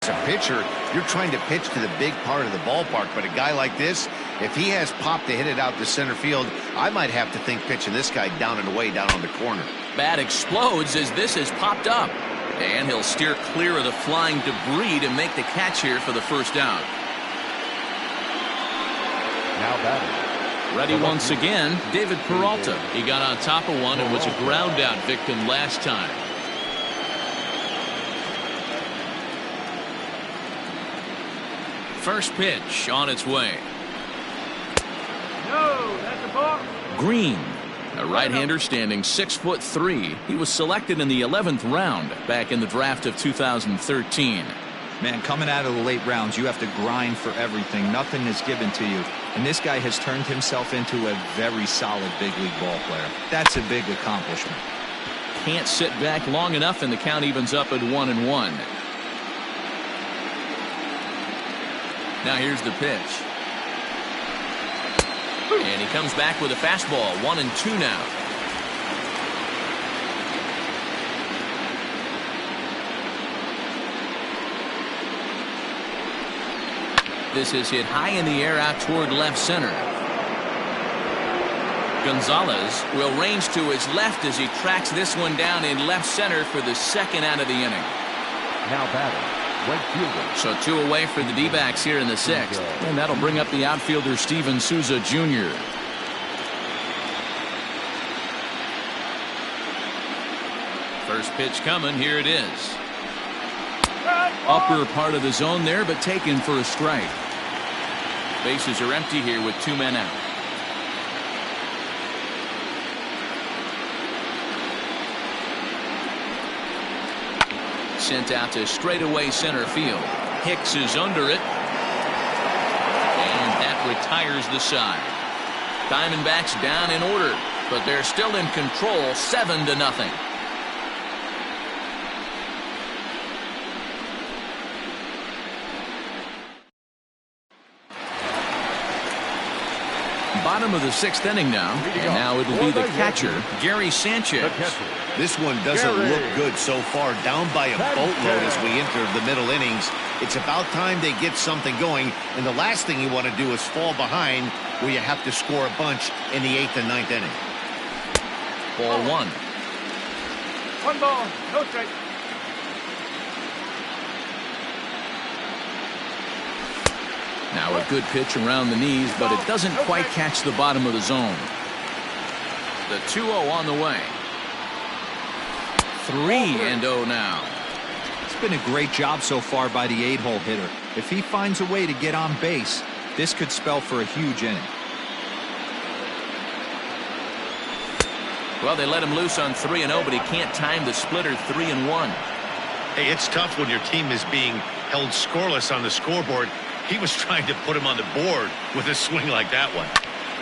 S2: a pitcher, you're trying to pitch to the big part of the ballpark, but a guy like this, if he has pop to hit it out to center field, I might have to think pitching this guy down and away down on the corner.
S1: Bat explodes as this has popped up, and he'll steer clear of the flying debris to make the catch here for the first down.
S4: Now batting.
S1: Ready once again, David Peralta. He got on top of one and was a ground out victim last time. First pitch on its way.
S5: No, that's a ball.
S1: Green, a right-hander standing 6'3". He was selected in the 11th round back in the draft of 2013.
S3: Man, coming out of the late rounds, you have to grind for everything. Nothing is given to you. And this guy has turned himself into a very solid big league ball player. That's a big accomplishment.
S1: Can't sit back long enough, and the count evens up at 1-1. Now here's the pitch. And he comes back with a fastball. 1-2 now. This is hit high in the air out toward left center. Gonzalez will range to his left as he tracks this one down in left center for the second out of the inning.
S4: Now batting, right fielder.
S1: So 2 away for the D-backs here in the 6th. And that'll bring up the outfielder Steven Souza Jr. First pitch coming. Here it is. Upper part of the zone there, but taken for a strike. Bases are empty here with 2 men out. Sent out to straightaway center field. Hicks is under it. And that retires the side. Diamondbacks down in order, but they're still in control, 7-0. Bottom of the 6th inning now, and now it'll be the catcher, Gary Sanchez.
S2: This one doesn't look good so far, down by a boatload as we enter the middle innings. It's about time they get something going, and the last thing you want to do is fall behind where you have to score a bunch in the 8th and 9th inning.
S1: Ball 1.
S5: 1 ball, no strike.
S1: Now a good pitch around the knees, but it doesn't quite catch the bottom of the zone. The 2-0 on the way. 3-0 now.
S3: It's been a great job so far by the 8-hole hitter. If he finds a way to get on base, this could spell for a huge inning.
S1: Well, they let him loose on 3-0, but he can't time the splitter. 3-1.
S2: Hey, it's tough when your team is being held scoreless on the scoreboard. He was trying to put him on the board with a swing like that one.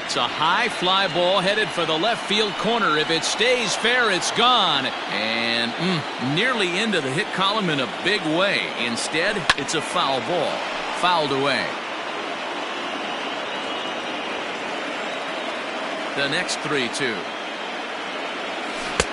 S1: It's a high fly ball headed for the left field corner. If it stays fair, it's gone. And nearly into the hit column in a big way. Instead, it's a foul ball. Fouled away. The next 3-2.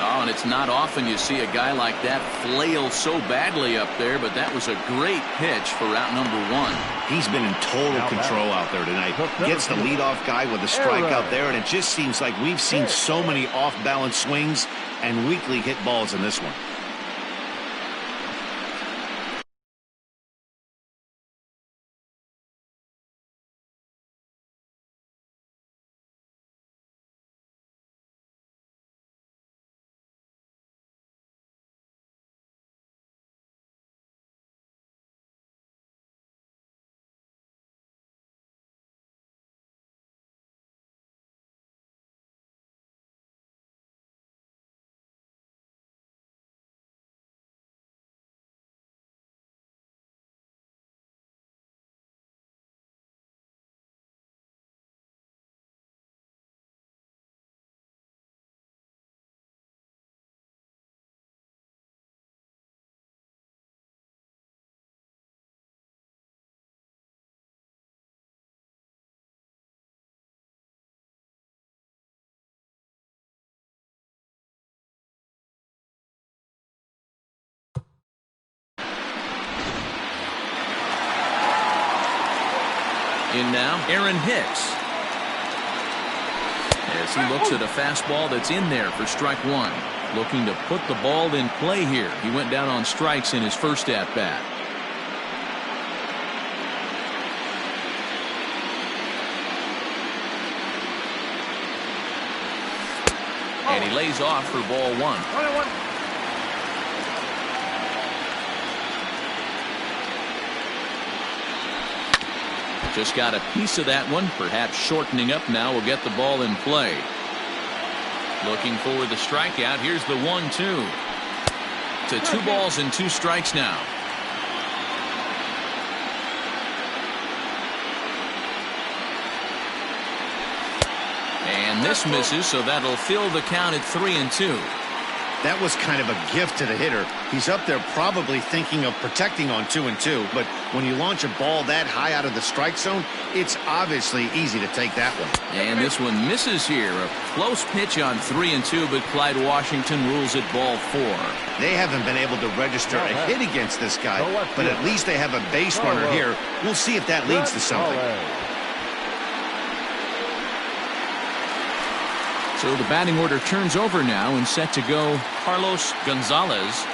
S1: Oh, and it's not often you see a guy like that flail so badly up there, but that was a great pitch for out number 1.
S2: He's been in total control out there tonight. Gets the leadoff guy with a strike out there, and it just seems like we've seen so many off-balance swings and weakly hit balls in this one.
S1: In now, Aaron Hicks. As he looks at a fastball that's in there for strike 1. Looking to put the ball in play here. He went down on strikes in his first at-bat. And he lays off for ball 1. Just got a piece of that one. Perhaps shortening up now will get the ball in play. Looking for the strikeout. Here's the 1-2. To 2 balls and 2 strikes now. And this misses, so that'll fill the count at 3-2.
S2: That was kind of a gift to the hitter. He's up there probably thinking of protecting on 2-2, but when you launch a ball that high out of the strike zone, it's obviously easy to take that one.
S1: And this one misses here. A close pitch on 3-2, but Clyde Washington rules it ball 4.
S2: They haven't been able to register a hit against this guy, but at least they have a base runner here. We'll see if that leads to something.
S1: So the batting order turns over now and set to go Carlos Gonzalez.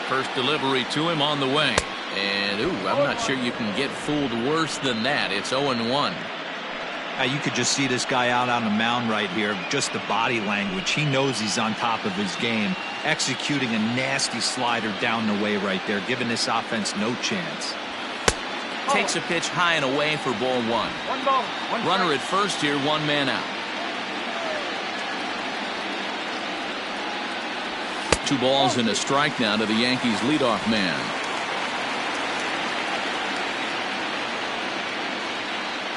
S1: First delivery to him on the way. And, I'm not sure you can get fooled worse than that. It's 0-1.
S3: You could just see this guy out on the mound right here. Just the body language. He knows he's on top of his game. Executing a nasty slider down the way right there, giving this offense no chance.
S1: Takes a pitch high and away for ball 1.
S5: One ball, one strike.
S1: Runner at first here, 1 man out. 2 balls and a strike now to the Yankees leadoff man.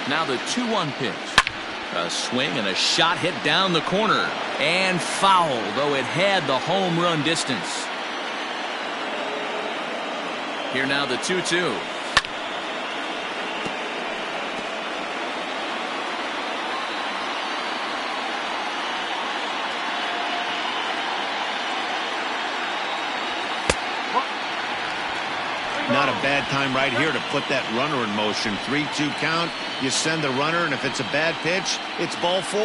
S1: Now the 2-1 pitch. A swing and a shot hit down the corner. And foul, though it had the home run distance. Here now the 2-2.
S2: Not a bad time right here to put that runner in motion. 3-2 count. You send the runner, and if it's a bad pitch, it's ball 4.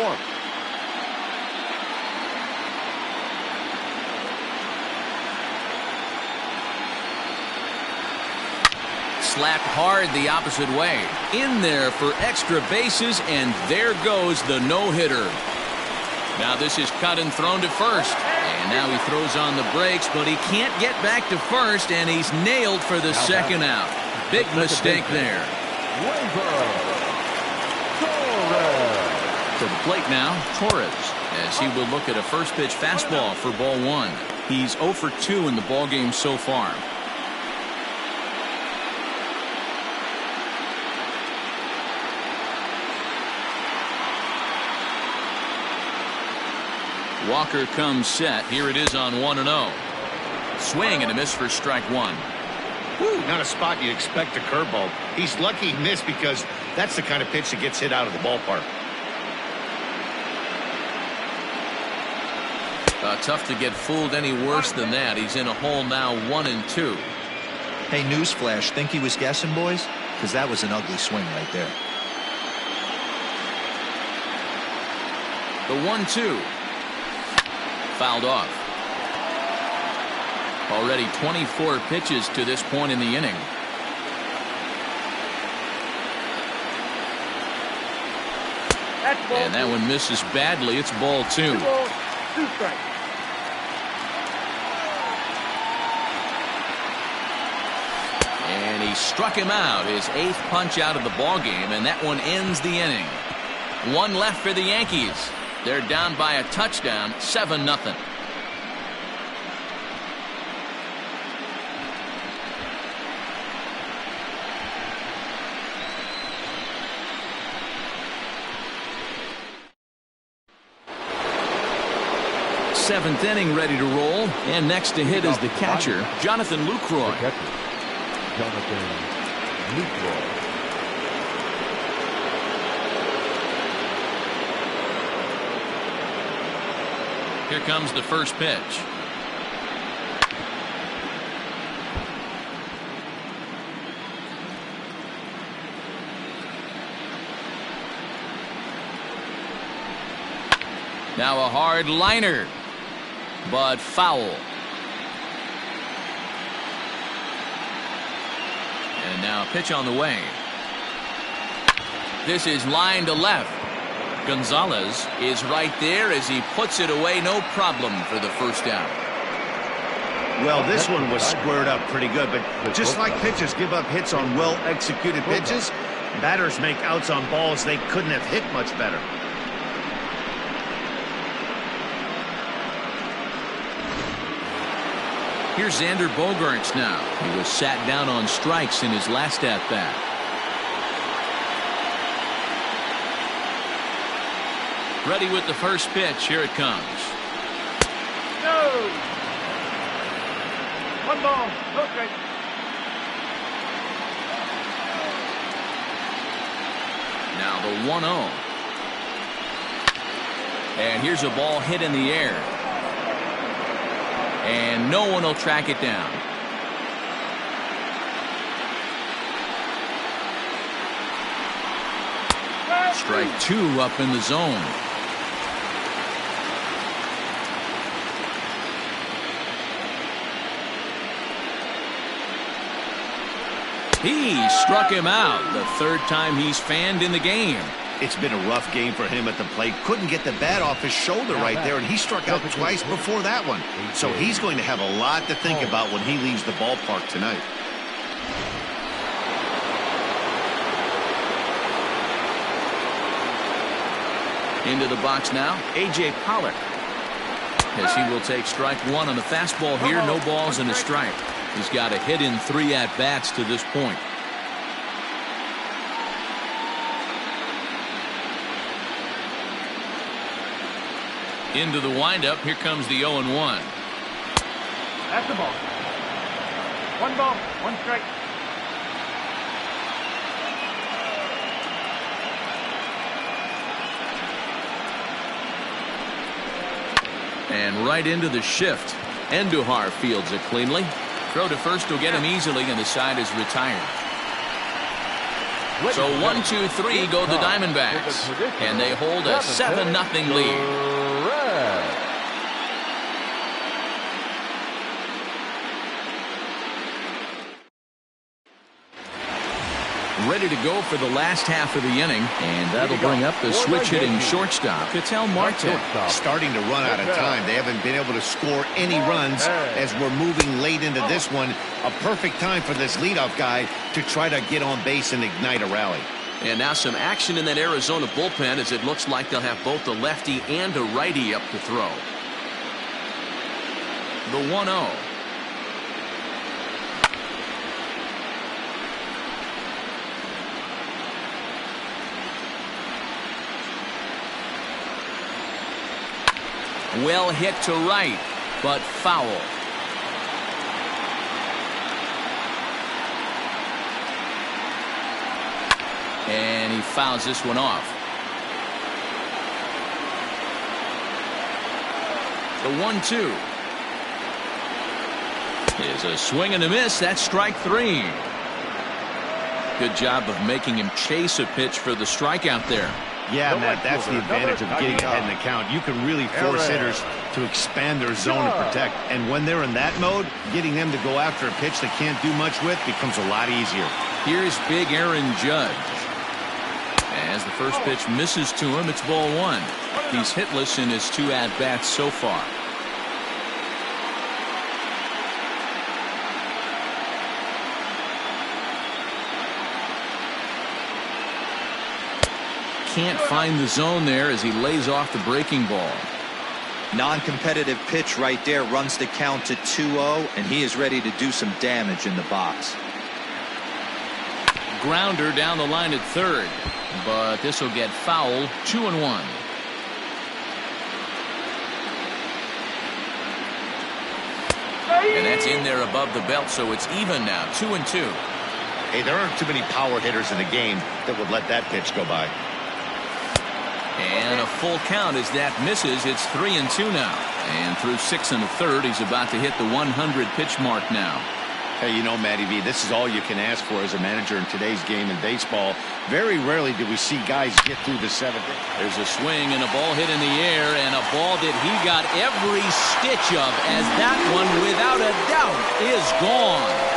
S1: Slapped hard the opposite way. In there for extra bases, and there goes the no-hitter. Now this is cut and thrown to first. And now he throws on the brakes, but he can't get back to first, and he's nailed for the second out. Big mistake there. To the plate now, Torres, as he will look at a first pitch fastball for ball 1. He's 0 for 2 in the ballgame so far. Walker comes set. Here it is on 1-0. Swing and a miss for strike 1.
S2: Woo, not a spot you'd expect a curveball. He's lucky he missed because that's the kind of pitch that gets hit out of the ballpark.
S1: Tough to get fooled any worse than that. He's in a hole now, 1-2.
S3: Hey, newsflash, think he was guessing, boys? Because that was an ugly swing right there.
S1: The 1-2. Fouled off. Already 24 pitches to this point in the inning. And that one misses badly. It's ball 2.
S5: 2 balls, 2 strikes.
S1: And he struck him out, his 8th punch out of the ball game, and that one ends the inning. 1 left for the Yankees. They're down by a touchdown, 7-0. Seventh inning ready to roll, and next to hit is the catcher, Jonathan Lucroy.
S4: Jonathan Lucroy.
S1: Here comes the first pitch. Now a hard liner, but foul. And now a pitch on the way. This is line to left. Gonzalez is right there as he puts it away, no problem for the first out.
S2: Well, this one was squared up pretty good, but just like pitchers give up hits on well-executed pitches, batters make outs on balls they couldn't have hit much better.
S1: Here's Xander Bogaerts now. He was sat down on strikes in his last at-bat. Ready with the first pitch. Here it comes.
S5: No. 1 ball. No strike.
S1: Now the 1-0. And here's a ball hit in the air. And no one will track it down. Strike 2 up in the zone. He struck him out. The third time he's fanned in the game.
S2: It's been a rough game for him at the plate. Couldn't get the bat off his shoulder right there, and he struck out twice before that one. So he's going to have a lot to think about when he leaves the ballpark tonight.
S1: Into the box now, A.J. Pollock. As he will take strike 1 on the fastball here. No balls and a strike. He's got a hit in 3 at-bats to this point. Into the windup. Here comes the 0-1.
S5: That's the ball. 1 ball, 1 strike.
S1: And right into the shift. Andujar fields it cleanly. Throw to first will get him easily, and the side is retired. So 1-2-3 go the Diamondbacks. And they hold a 7-0 lead. Ready to go for the last half of the inning, and that'll bring up the switch-hitting shortstop, Ketel Marte.
S2: Starting to run out of time. They haven't been able to score any runs as we're moving late into this one. A perfect time for this leadoff guy to try to get on base and ignite a rally.
S1: And now some action in that Arizona bullpen, as it looks like they'll have both a lefty and a righty up to throw. The 1-0. Well hit to right, but foul. And he fouls this one off. The 1-2 is a swing and a miss. That's strike 3. Good job of making him chase a pitch for the strikeout there.
S2: Yeah, Matt, that's the advantage of getting ahead in the count. You can really force hitters to expand their zone and protect. And when they're in that mode, getting them to go after a pitch they can't do much with becomes a lot easier.
S1: Here's big Aaron Judge. As the first pitch misses to him, it's ball 1. He's hitless in his 2 at-bats so far. Can't find the zone there as he lays off the breaking ball.
S3: Non-competitive pitch right there, runs the count to 2-0, and he is ready to do some damage in the box.
S1: Grounder down the line at third, but this will get fouled. 2-1. And that's in there above the belt, so it's even now. 2-2.
S2: Hey, there aren't too many power hitters in the game that would let that pitch go by.
S1: And a full count as that misses. It's 3-2 now. And through 6 1/3, he's about to hit the 100 pitch mark now.
S2: Hey, you know, Matty V, this is all you can ask for as a manager in today's game in baseball. Very rarely do we see guys get through the 7th.
S1: There's a swing and a ball hit in the air, and a ball that he got every stitch of, as that one, without a doubt, is gone.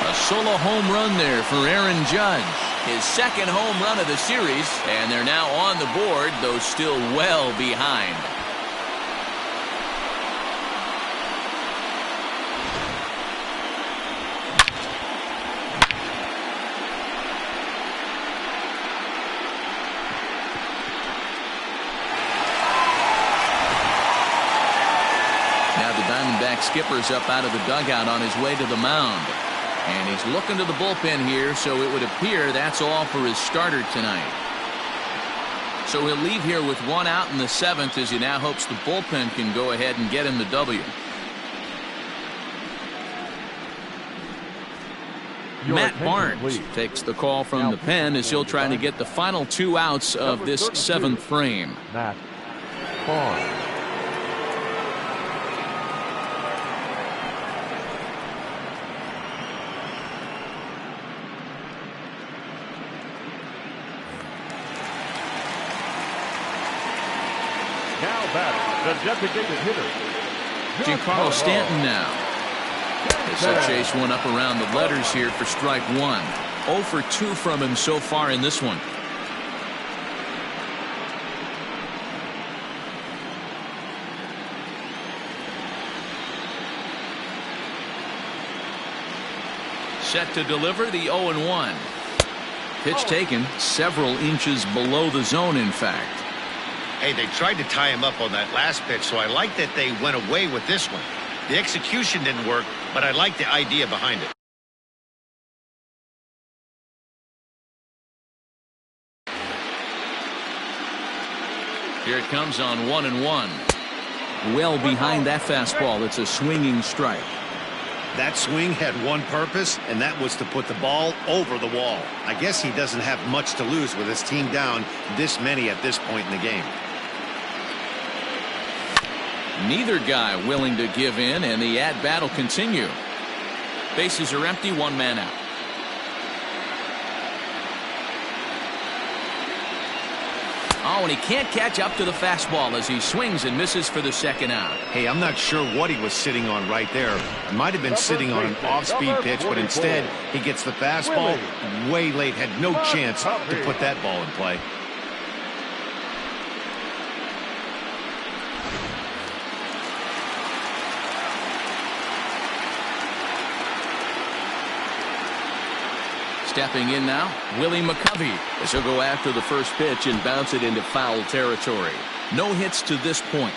S1: A solo home run there for Aaron Judge. His second home run of the series, and they're now on the board, though still well behind. Now the Diamondback skipper's up out of the dugout on his way to the mound. And he's looking to the bullpen here, so it would appear that's all for his starter tonight. So he'll leave here with 1 out in the 7th as he now hopes the bullpen can go ahead and get him the W. Matt Barnes takes the call from the pen as he'll try to get the final 2 outs of this 7th frame.
S4: Matt Barnes. Now batting, the designated hitter,
S1: Giancarlo Stanton now. As he'll chase one up around the letters here for strike 1. 0 for 2 from him so far in this one. Set to deliver the 0-1. Pitch taken several inches below the zone, in fact.
S2: Hey, they tried to tie him up on that last pitch, so I like that they went away with this one. The execution didn't work, but I like the idea behind it.
S1: Here it comes on 1-1. Well behind that fastball. It's a swinging strike.
S2: That swing had one purpose, and that was to put the ball over the wall. I guess he doesn't have much to lose with his team down this many at this point in the game.
S1: Neither guy willing to give in, and the at-bat will continue. Bases are empty, 1 man out. Oh, and he can't catch up to the fastball as he swings and misses for the 2nd out.
S2: Hey, I'm not sure what he was sitting on right there. He might have been sitting on an off-speed pitch, but instead he gets the fastball way late. Had no chance to put that ball in play.
S1: Stepping in now, Willie McCovey, as he'll go after the first pitch and bounce it into foul territory. No hits to this point.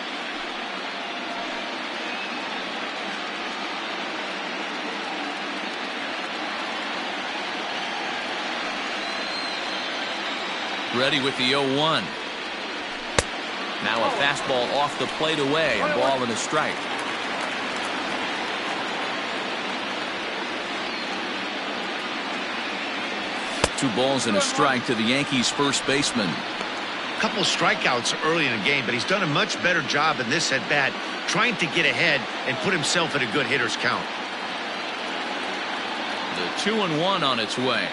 S1: Ready with the 0-1. Now a fastball off the plate away, a ball and a strike. Two balls and a strike to the Yankees first baseman.
S2: Couple strikeouts early in the game, but he's done a much better job in this at bat trying to get ahead and put himself in a good hitter's count.
S1: The 2-1 on its way.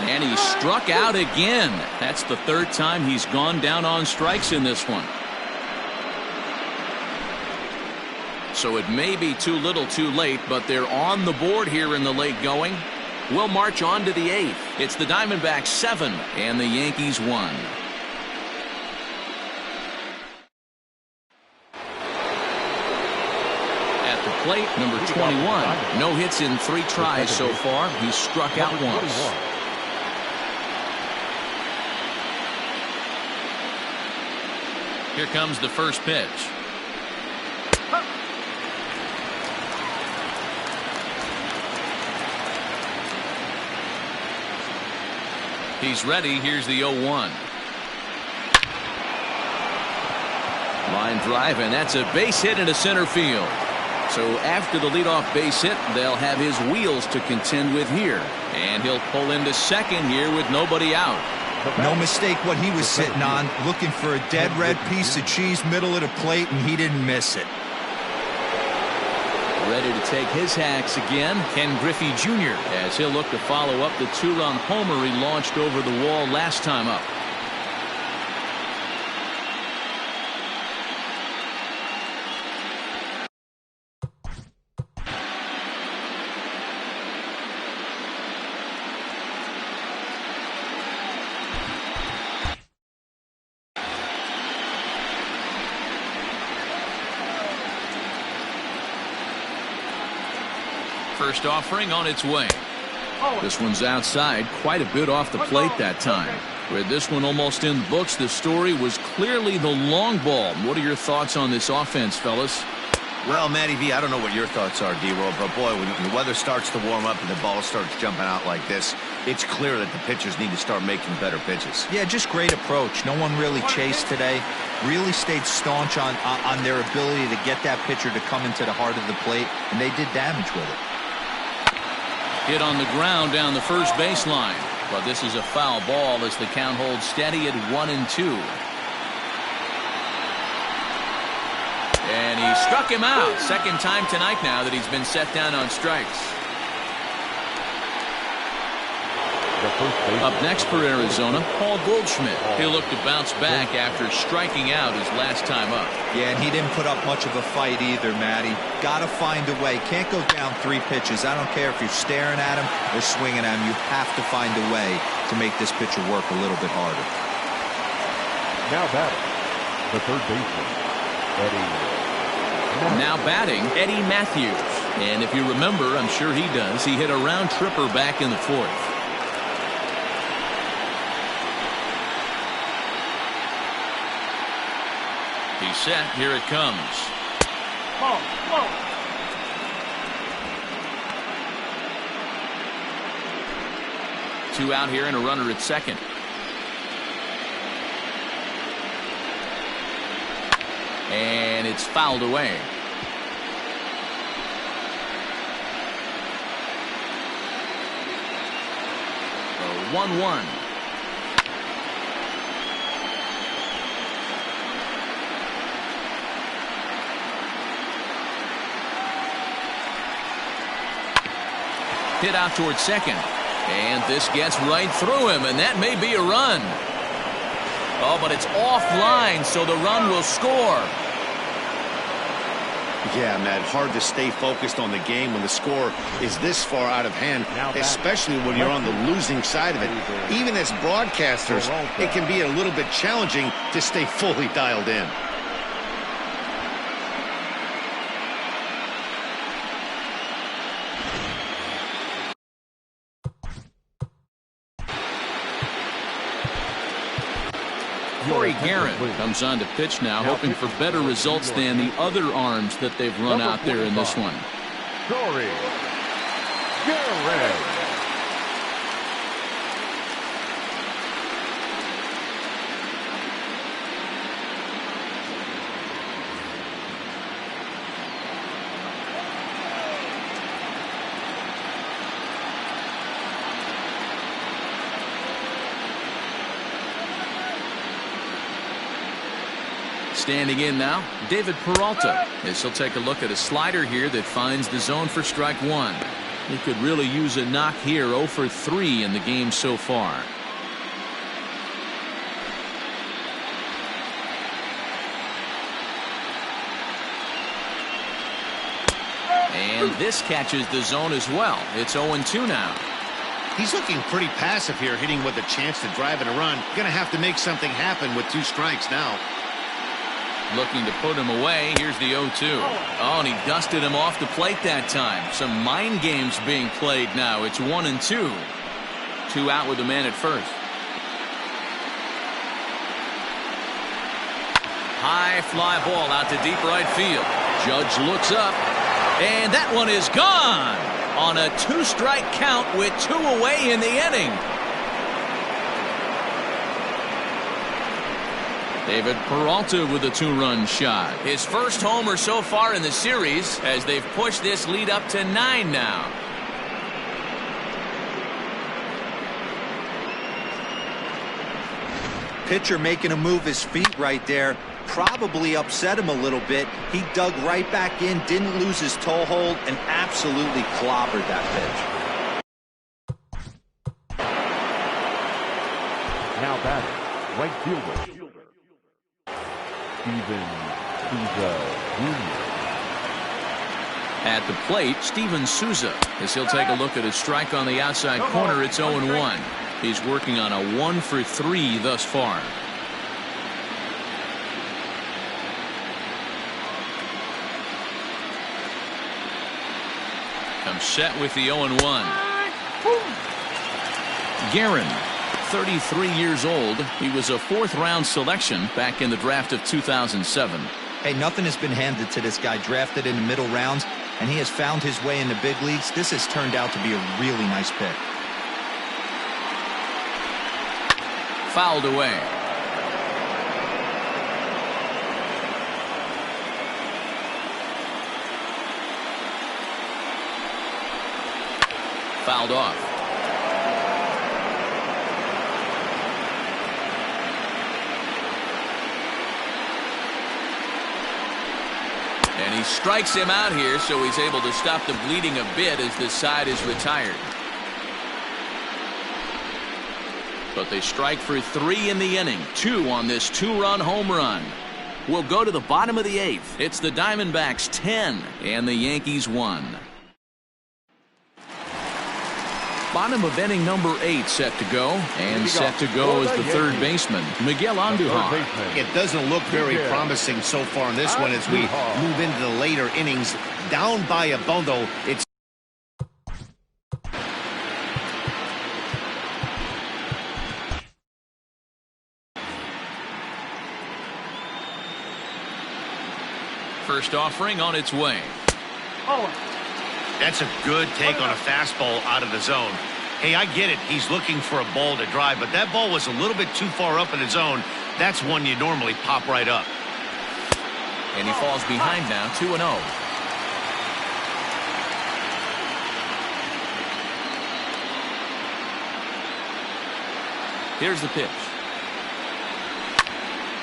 S1: And he struck out again. That's the 3rd time he's gone down on strikes in this one. So it may be too little too late, but they're on the board here in the late going. We'll march on to the 8th. It's the Diamondbacks 7 and the Yankees 1. At the plate, number 21. No hits in 3 tries so far. He's struck out once. Here comes the first pitch. He's ready. Here's the 0-1. Line drive, and that's a base hit into center field. So after the leadoff base hit, they'll have his wheels to contend with here. And he'll pull into second here with nobody out.
S3: No mistake what he was sitting on, looking for a dead red piece of cheese middle of the plate, and he didn't miss it.
S1: Ready to take his hacks again, Ken Griffey Jr., as he'll look to follow up the 2-run homer he launched over the wall last time up. First offering on its way. This one's outside, quite a bit off the plate that time. With this one almost in the books, the story was clearly the long ball. What are your thoughts on this offense, fellas?
S2: Well, Matty V, I don't know what your thoughts are, D-Roll, but boy, when the weather starts to warm up and the ball starts jumping out like this, it's clear that the pitchers need to start making better pitches.
S3: Yeah, just great approach. No one really chased today. Really stayed staunch on their ability to get that pitcher to come into the heart of the plate, and they did damage with it.
S1: Hit on the ground down the first baseline. But this is a foul ball as the count holds steady at 1-2. And he struck him out. Second time tonight now that he's been set down on strikes. Up next for Arizona, Paul Goldschmidt. He'll look to bounce back after striking out his last time up.
S3: Yeah, and he didn't put up much of a fight either, Matty. Got to find a way. Can't go down 3 pitches. I don't care if you're staring at him or swinging at him. You have to find a way to make this pitcher work a little bit harder.
S4: Now batting, the third baseman, Eddie.
S1: Now batting, Eddie Matthews. And if you remember, I'm sure he does, he hit a round tripper back in the 4th. He's set. Here it comes.
S5: Ball.
S1: 2 out here and a runner at second. And it's fouled away. So 1-1. Hit out towards second. And this gets right through him, and that may be a run. Oh, but it's offline, so the run will score.
S2: Yeah, Matt, hard to stay focused on the game when the score is this far out of hand, especially when you're on the losing side of it. Even as broadcasters, it can be a little bit challenging to stay fully dialed in.
S1: Corey Guerin comes on to pitch now, hoping for better results than the other arms that they've run out there in this one.
S4: Corey Guerin.
S1: Standing in now, David Peralta, as he'll take a look at a slider here that finds the zone for strike 1. He could really use a knock here. 0 for 3 in the game so far. And this catches the zone as well. It's 0-2 now.
S2: He's looking pretty passive here, hitting with a chance to drive in a run. Going to have to make something happen with 2 strikes now.
S1: Looking to put him away. Here's the 0-2. Oh, and he dusted him off the plate that time. Some mind games being played now. It's 1-2. 2 out with the man at first. High fly ball out to deep right field. Judge looks up, and that one is gone on a 2-strike count with 2 away in the inning. David Peralta with a 2-run shot. His first homer so far in the series as they've pushed this lead up to 9 now.
S3: Pitcher making a move his feet right there. Probably upset him a little bit. He dug right back in, didn't lose his toe hold, and absolutely clobbered that pitch.
S4: Now batting, right fielder, Steven Souza Jr.
S1: At the plate, Steven Souza, as he'll take a look at a strike on the outside corner. It's 0-1. He's working on a 1 for 3 thus far. Comes set with the 0-1. Guerin, 33 years old. He was a 4th-round selection back in the draft of 2007.
S3: Hey, nothing has been handed to this guy. Drafted in the middle rounds, and he has found his way in the big leagues. This has turned out to be a really nice pick.
S1: Fouled away. Fouled off. And he strikes him out here, so he's able to stop the bleeding a bit as this side is retired. But they strike for 3 in the inning. 2 on this 2-run home run. We'll go to the bottom of the 8th. It's the Diamondbacks 10 and the Yankees 1. Bottom of inning number 8 set to go. And set to go is the third baseman, Miguel Andujar.
S2: It doesn't look very promising so far in this one as we move into the later innings. Down by a bundle. It's
S1: first offering on its way.
S2: That's a good take on a fastball out of the zone. Hey, I get it. He's looking for a ball to drive, but that ball was a little bit too far up in the zone. That's one you normally pop right up.
S1: And he falls behind now, 2-0. Here's the pitch.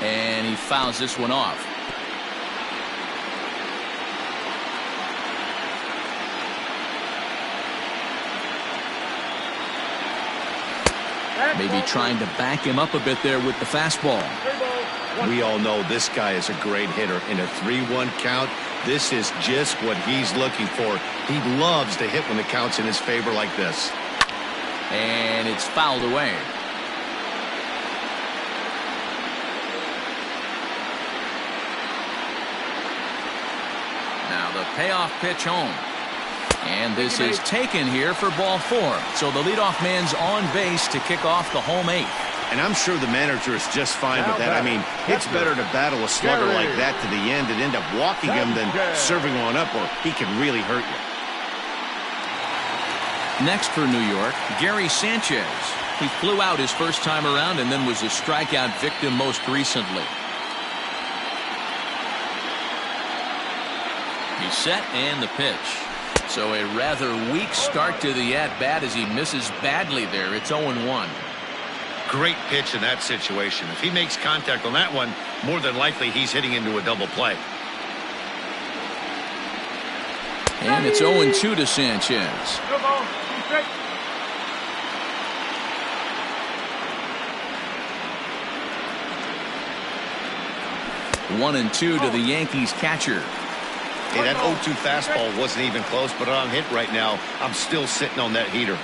S1: And he fouls this one off. Maybe trying to back him up a bit there with the fastball.
S2: We all know this guy is a great hitter. In a 3-1 count, this is just what he's looking for. He loves to hit when the count's in his favor like this.
S1: And it's fouled away. Now the payoff pitch home. And this is taken here for ball 4. So the leadoff man's on base to kick off the home 8th.
S2: And I'm sure the manager is just fine with that. I mean, it's better to battle a slugger like that to the end and end up walking him than serving one up, or he can really hurt you.
S1: Next for New York, Gary Sanchez. He flew out his first time around and then was a strikeout victim most recently. He's set and the pitch. So a rather weak start to the at-bat as he misses badly there. It's 0-1.
S2: Great pitch in that situation. If he makes contact on that one, more than likely he's hitting into a double play.
S1: And it's 0-2 to Sanchez. 1-2 to the Yankees catcher.
S2: Hey, that 0-2 fastball wasn't even close, but on hit right now, I'm still sitting on that heater.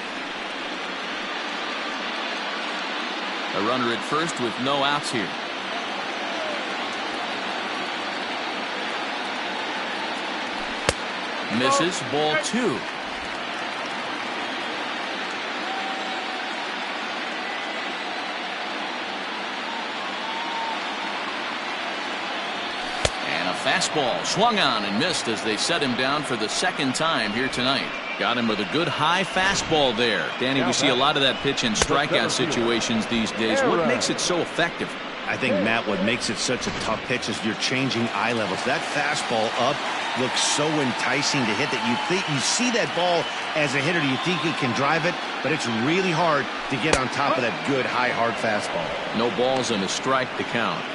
S1: A runner at first with no outs here. Misses, ball 2. Fastball swung on and missed as they set him down for the second time here tonight. Got him with a good high fastball there. Danny, we see a lot of that pitch in strikeout situations these days. What makes it so effective?
S2: I think, Matt, what makes it such a tough pitch is you're changing eye levels. That fastball up looks so enticing to hit that you see that ball as a hitter, you think you can drive it, but it's really hard to get on top of that good high hard fastball.
S1: No balls and a strike to count.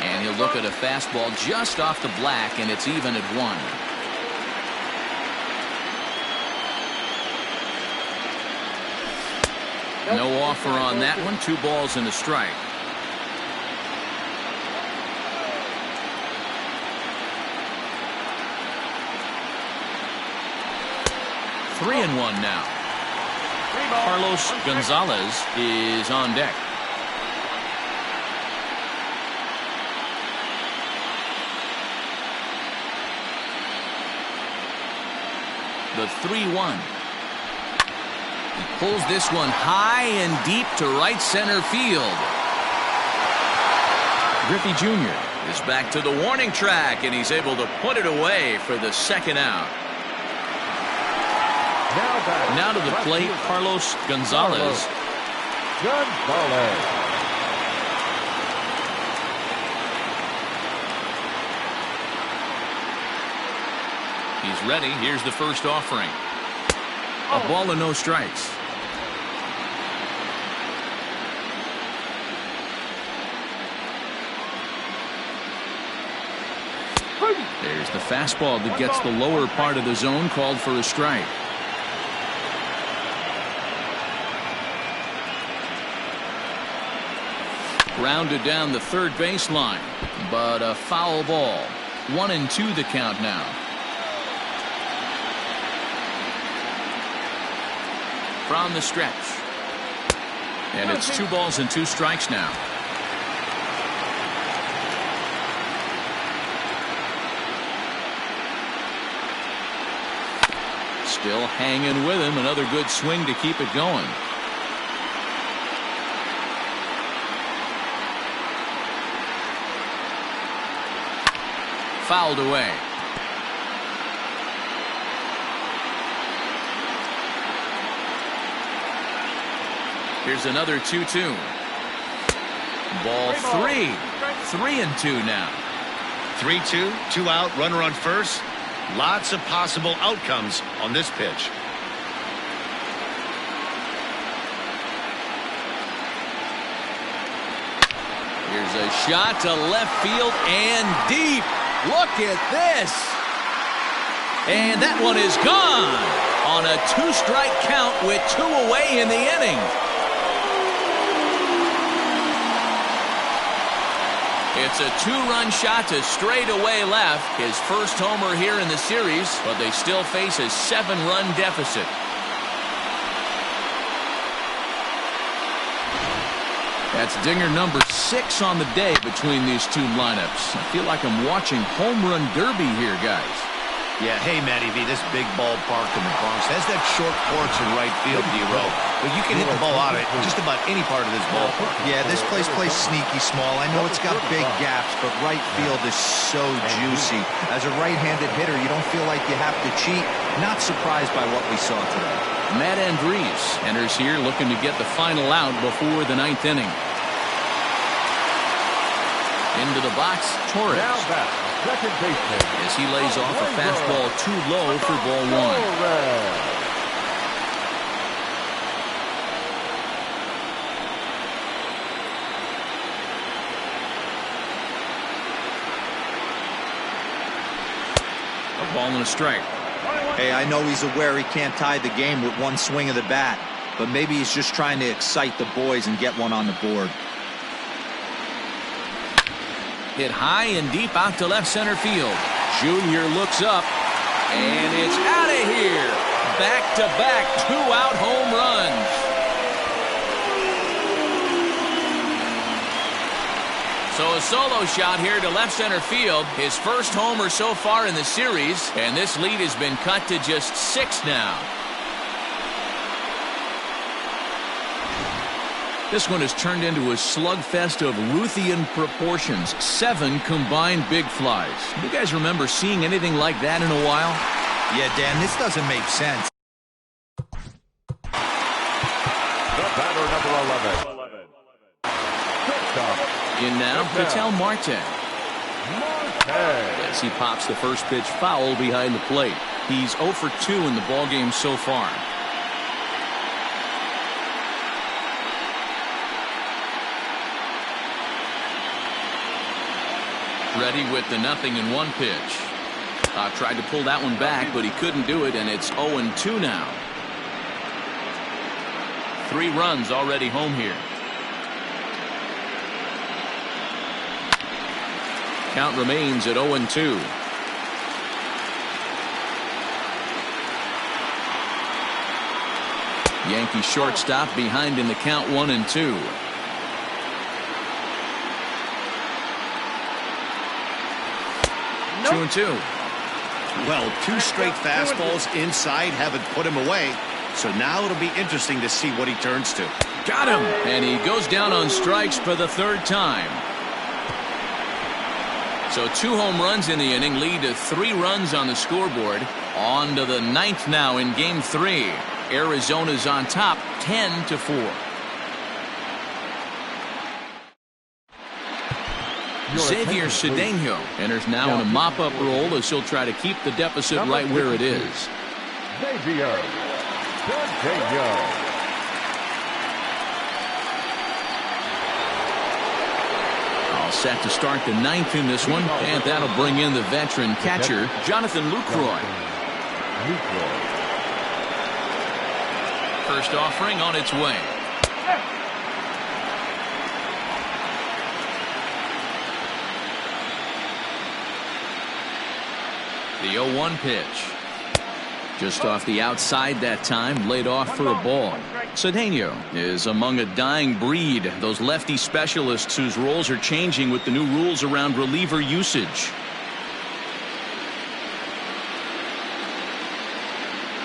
S1: And he'll look at a fastball just off the black, and it's even at 1. No offer on that one. 2 balls and a strike. Three and 1 now. Carlos Gonzalez is on deck. The 3-1. He pulls this one high and deep to right center field. Griffey Jr. is back to the warning track, and he's able to put it away for the second out. Now to the plate, Carlos Gonzalez. He's ready. Here's the first offering. A ball and no strikes. There's the fastball that gets the lower part of the zone, called for a strike. Rounded down the third baseline, but a foul ball. 1-2 the count now. From the stretch. And it's 2 balls and 2 strikes now. Still hanging with him. Another good swing to keep it going. Fouled away. Here's another 2-2. Ball 3. 3-2 now.
S2: 3-2, 2 out, runner on first. Lots of possible outcomes on this pitch.
S1: Here's a shot to left field and deep. Look at this. And that one is gone on a 2-strike count with 2 away in the inning. It's a 2-run shot to straightaway left. His first homer here in the series, but they still face a 7-run deficit. That's dinger number 6 on the day between these two lineups. I feel like I'm watching home run derby here, guys.
S2: Yeah, hey, Matty V, this big ballpark in the Bronx has that short porch in right field, D-Row. But you can hit the ball out of just about any part of this ballpark.
S3: Yeah, this place plays sneaky small. I know it's got big gaps, but right field is so juicy. As a right-handed hitter, you don't feel like you have to cheat. Not surprised by what we saw today.
S1: Matt Andrees enters here looking to get the final out before the 9th inning. Into the box, Torres.
S4: Now back, second baseman.
S1: As he lays off a fastball too low for ball 1. A ball and a strike.
S3: Hey, I know he's aware he can't tie the game with one swing of the bat, but maybe he's just trying to excite the boys and get one on the board.
S1: Hit high and deep out to left center field. Junior looks up, and it's out of here. Back-to-back 2-out home runs. So a solo shot here to left center field. His first homer so far in the series, and this lead has been cut to just 6 now. This one has turned into a slugfest of Ruthian proportions. 7 combined big flies. You guys remember seeing anything like that in a while?
S3: Yeah, Dan, this doesn't make sense.
S4: The batter, number 11.
S1: In now, Ketel Marte.
S4: Marte.
S1: As he pops the first pitch foul behind the plate. He's 0 for 2 in the ballgame so far. Ready with the 0-1 pitch. Tried to pull that one back, but he couldn't do it, and it's 0-2 now. 3 runs already home here. Count remains at 0-2. Yankee shortstop behind in the count 1-2.
S5: Nope.
S1: 2-2.
S2: Well, 2 straight fastballs inside haven't put him away. So now it'll be interesting to see what he turns to.
S1: Got him. And he goes down on strikes for the 3rd time. So 2 home runs in the inning lead to 3 runs on the scoreboard. On to the 9th now in game 3. Arizona's on top 10-4. Xavier Cedeno enters now in a mop-up role as he'll try to keep the deficit right where it is.
S4: Xavier Cedeno.
S1: All set to start the 9th in this one, and that'll bring in the veteran catcher, Jonathan Lucroy. First offering on its way. The 0-1 pitch. Just off the outside that time, laid off for a ball. Cedeno is among a dying breed, those lefty specialists whose roles are changing with the new rules around reliever usage.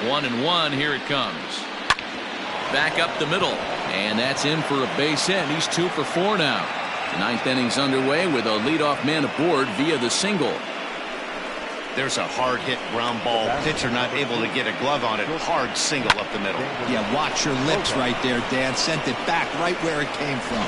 S1: 1-1, here it comes. Back up the middle, and that's in for a base hit. He's 2 for 4 now. The 9th inning's underway with a leadoff man aboard via the single.
S2: There's a hard hit ground ball. Pitcher not able to get a glove on it. Hard single up the middle.
S3: Yeah, watch your lips right there, Dan. Sent it back right where it came from.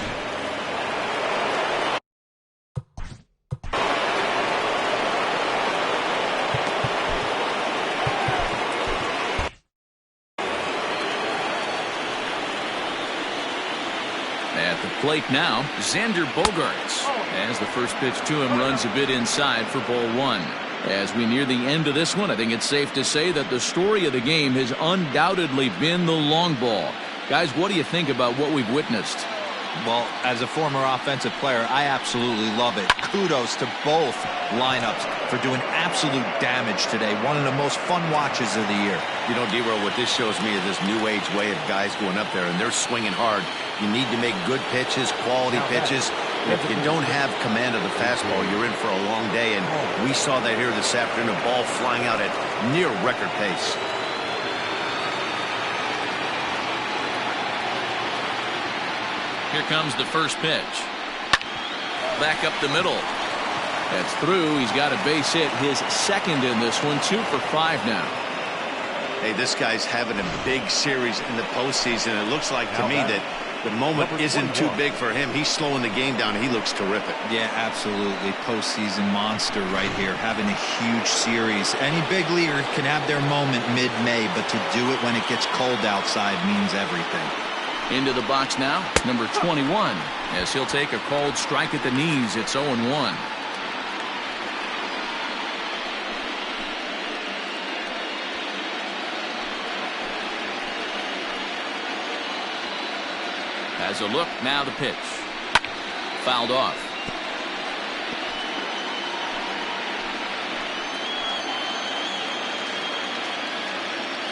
S1: At the plate now, Xander Bogaerts. As the first pitch to him runs a bit inside for ball 1. As we near the end of this one, I think it's safe to say that the story of the game has undoubtedly been the long ball. Guys, what do you think about what we've witnessed?
S3: Well, as a former offensive player, I absolutely love it. Kudos to both lineups for doing absolute damage today. One of the most fun watches of the year.
S2: You know, D-Roll, what this shows me is this new age way of guys going up there, and they're swinging hard. You need to make good pitches, quality pitches. If you don't have command of the fastball, you're in for a long day, and we saw that here this afternoon, a ball flying out at near record pace.
S1: Here comes the first pitch. Back up the middle. That's through. He's got a base hit, his 2nd in this one, 2 for 5 now.
S2: Hey, this guy's having a big series in the postseason. It looks like to me that the moment isn't too big for him. He's slowing the game down. He looks terrific.
S3: Yeah, absolutely. Postseason monster right here. Having a huge series. Any big leaguer can have their moment mid-May, but to do it when it gets cold outside means everything.
S1: Into the box now, number 21, as he'll take a called strike at the knees. It's 0-1. Has a look, now the pitch. Fouled off.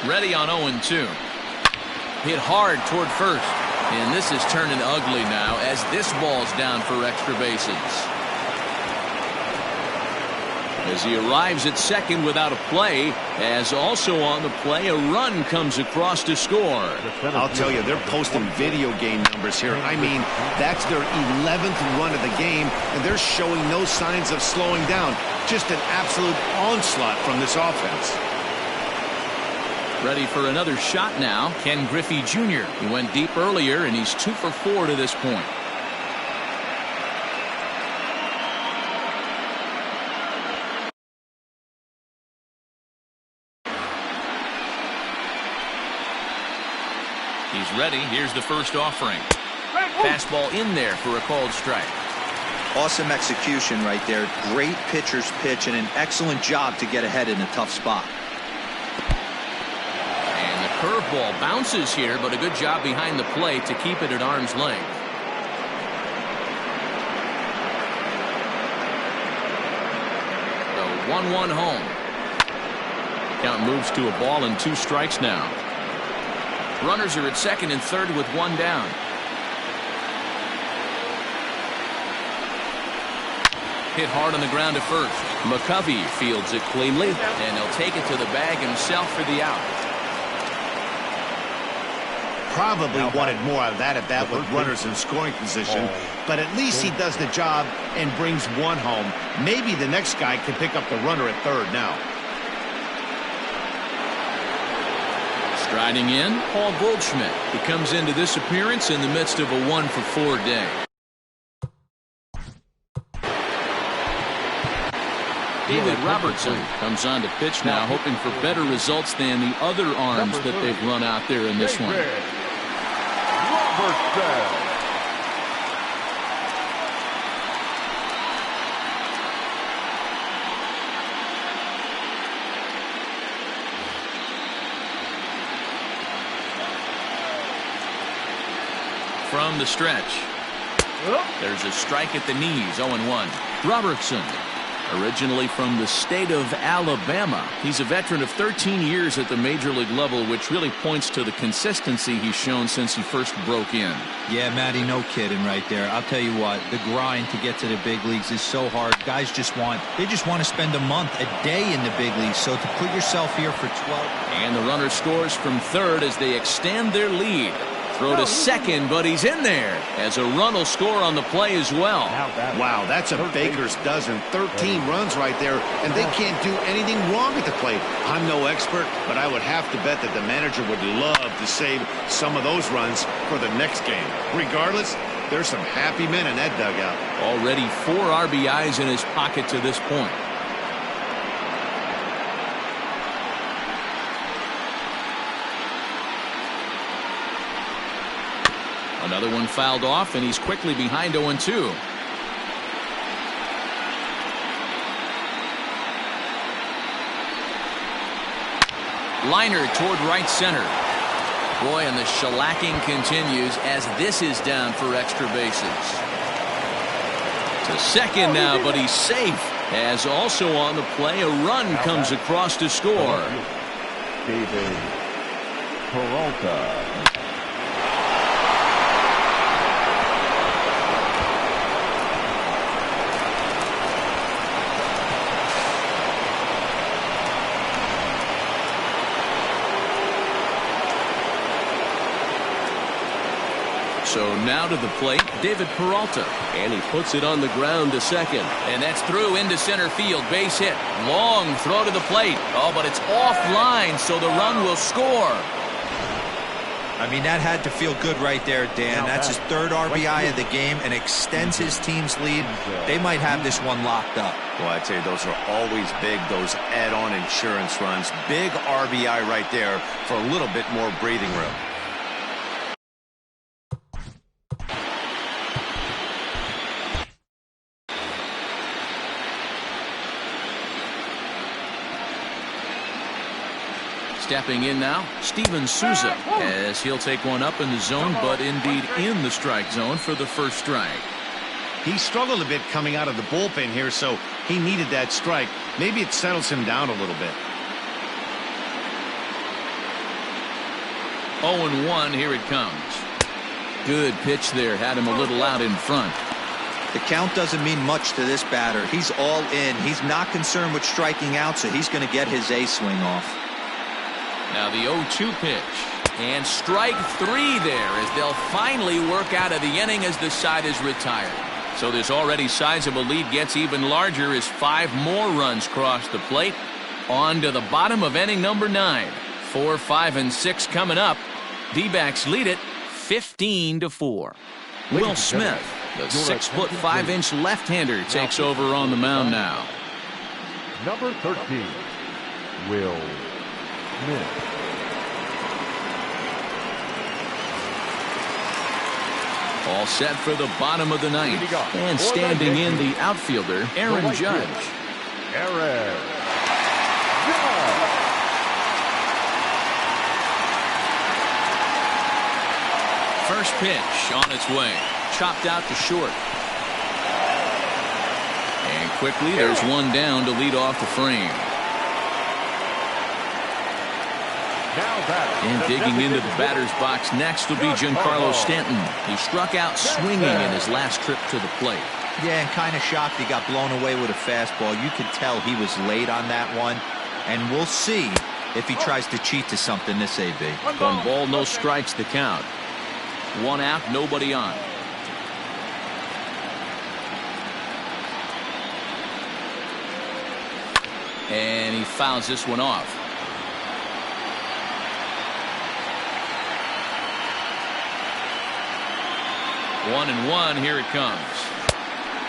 S1: Ready on 0-2. Hit hard toward first. And this is turning ugly now as this ball's down for extra bases. As he arrives at second without a play, as also on the play, a run comes across to score.
S2: I'll tell you, they're posting video game numbers here. I mean, that's their 11th run of the game, and they're showing no signs of slowing down. Just an absolute onslaught from this offense.
S1: Ready for another shot now, Ken Griffey Jr. He went deep earlier, and he's 2 for 4 to this point. He's ready. Here's the first offering. Fastball in there for a called strike.
S3: Awesome execution right there. Great pitcher's pitch and an excellent job to get ahead in a tough spot.
S1: And the curveball bounces here, but a good job behind the plate to keep it at arm's length. The 1-1 home. Count moves to a ball and 2 strikes now. Runners are at second and third with one down. Hit hard on the ground at first. McCovey fields it cleanly, and he'll take it to the bag himself for the out.
S2: Probably wanted more out of that at-bat with runners in scoring position, but at least he does the job and brings one home. Maybe the next guy can pick up the runner at third now.
S1: Striding in, Paul Goldschmidt. He comes into this appearance in the midst of a 1-for-4 day. David Robertson comes on to pitch now, hoping for better results than the other arms that they've run out there in this one.
S4: Robertson.
S1: From the stretch. There's a strike at the knees, 0-1. Robertson, originally from the state of Alabama. He's a veteran of 13 years at the major league level, which really points to the consistency he's shown since he first broke in.
S3: Yeah, Matty, no kidding right there. I'll tell you what, the grind to get to the big leagues is so hard. Guys just want to spend a month, a day in the big leagues. So to put yourself here for 12.
S1: And the runner scores from third as they extend their lead. Throw to second, but he's in there as a run will score on the play as well.
S2: Wow, that's a baker's dozen. 13 runs right there, and they can't do anything wrong at the plate. I'm no expert, but I would have to bet that the manager would love to save some of those runs for the next game. Regardless, there's some happy men in that dugout.
S1: Already 4 RBIs in his pocket to this point. Another one fouled off, and he's quickly behind 0-2. Liner toward right center. Boy, and the shellacking continues as this is down for extra bases. To second now, but he's safe. As also on the play, a run comes across to score.
S4: David Peralta.
S1: So now to the plate, David Peralta. And he puts it on the ground to second. And that's through into center field. Base hit. Long throw to the plate. Oh, but it's offline, so the run will score.
S3: I mean, that had to feel good right there, Dan. That's his third RBI of the game and extends his team's lead. They might have this one locked up.
S2: Well, I'd say those are always big, those add-on insurance runs. Big RBI right there for a little bit more breathing room.
S1: Stepping in now, Steven Souza, as he'll take one up in the zone, but indeed in the strike zone for the first strike.
S2: He struggled a bit coming out of the bullpen here, so he needed that strike. Maybe it settles him down a little bit.
S1: 0-1, here it comes. Good pitch there, had him a little out in front.
S3: The count doesn't mean much to this batter. He's all in. He's not concerned with striking out, so he's going to get his A swing off.
S1: Now the 0-2 pitch. And strike 3 there as they'll finally work out of the inning as the side is retired. So this already sizable lead gets even larger as 5 more runs cross the plate. On to the bottom of inning number 9. 4, 5, and 6 coming up. D-backs lead it 15-4. Will Smith, the 6'5" left-hander, takes over on the mound now.
S4: Number 13, Will Smith.
S1: All set for the bottom of the 9th. And standing in the outfielder, Aaron Judge.
S4: Aaron Judge.
S1: First pitch on its way. Chopped out to short. And quickly there's one down to lead off the frame.
S4: Now batting.
S1: And digging into the batter's box next will be Giancarlo Stanton. He struck out swinging in his last trip to the plate.
S3: Yeah, and kind of shocked he got blown away with a fastball. You could tell he was late on that one. And we'll see if he tries to cheat to something this AB.
S1: 1 ball, no strikes to count. 1 out, nobody on. And he fouls this one off. 1-1, here it comes.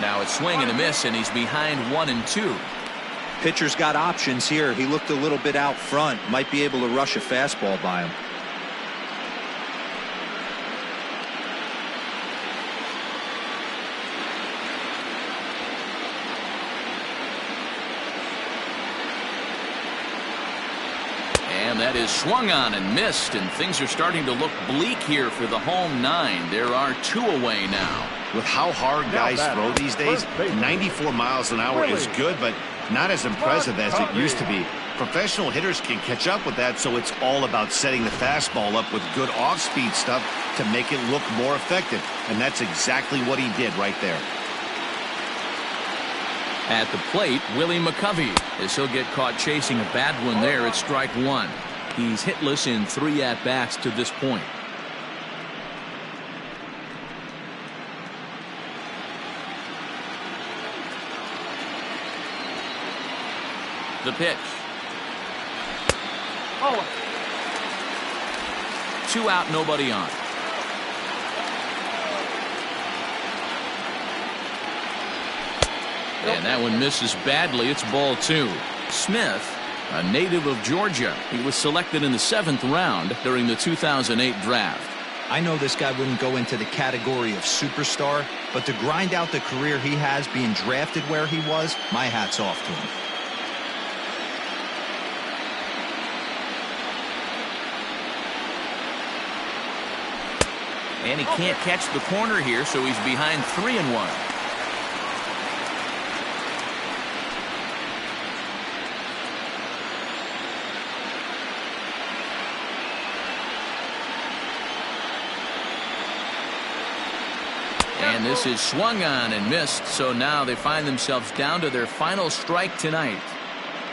S1: Now it's swing and a miss, and he's behind 1-2.
S3: Pitcher's got options here. He looked a little bit out front. Might be able to rush a fastball by him.
S1: And that is swung on and missed, and things are starting to look bleak here for the home 9. There are 2 away now.
S2: With how hard guys throw these days, 94 miles an hour is good, but not as impressive as it used to be. Professional hitters can catch up with that, so it's all about setting the fastball up with good off-speed stuff to make it look more effective. And that's exactly what he did right there.
S1: At the plate, Willie McCovey, as he'll get caught chasing a bad one there at strike 1. He's hitless in 3 at-bats to this point. The pitch. 2 out, nobody on. And that one misses badly. It's ball 2. Smith, a native of Georgia. He was selected in the 7th round during the 2008 draft.
S3: I know this guy wouldn't go into the category of superstar, but to grind out the career he has being drafted where he was, my hat's off to him.
S1: And he can't catch the corner here, so he's behind 3-1. And this is swung on and missed, so now they find themselves down to their final strike tonight.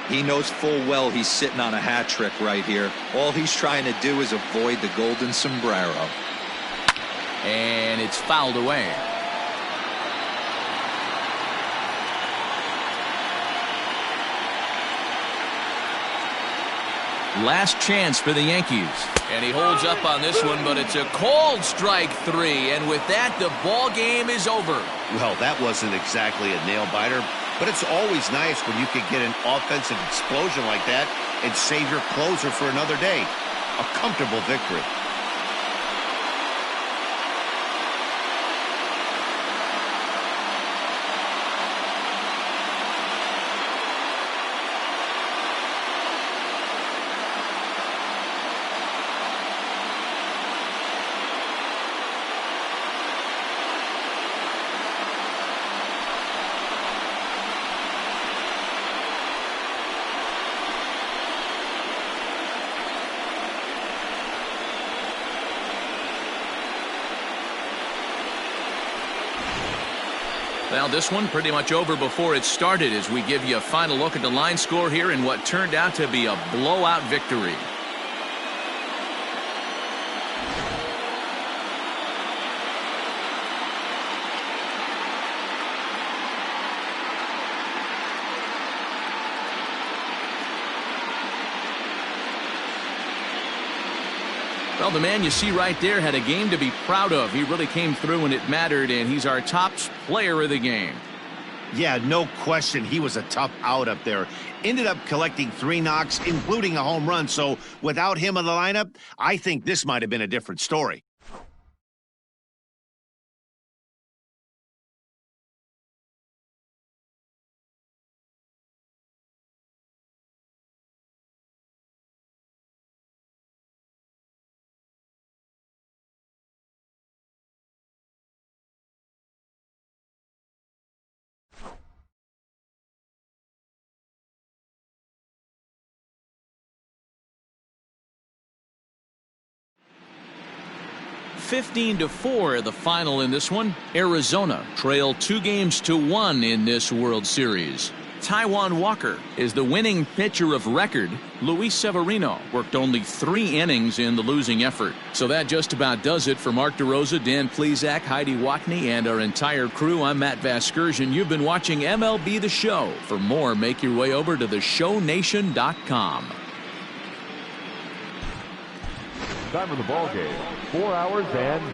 S3: He knows full well he's sitting on a hat trick right here. All he's trying to do is avoid the golden sombrero.
S1: And it's fouled away. Last chance for the Yankees. And he holds up on this one, but it's a cold strike 3. And with that, the ball game is over.
S2: Well, that wasn't exactly a nail-biter, but it's always nice when you can get an offensive explosion like that and save your closer for another day. A comfortable victory.
S1: Well, this one pretty much over before it started as we give you a final look at the line score here in what turned out to be a blowout victory. Well, the man you see right there had a game to be proud of. He really came through when it mattered, and he's our top player of the game.
S2: Yeah, no question. He was a tough out up there. Ended up collecting 3 knocks, including a home run. So without him in the lineup, I think this might have been a different story.
S1: 15-4 the final in this one. Arizona trail 2-1 in this World Series. Taijuan Walker is the winning pitcher of record. Luis Severino worked only 3 innings in the losing effort. So that just about does it for Mark DeRosa, Dan Plesac, Heidi Watney, and our entire crew. I'm Matt Vasgersian. You've been watching MLB The Show. For more, make your way over to theshownation.com.
S4: Time of the ball game, 4 hours and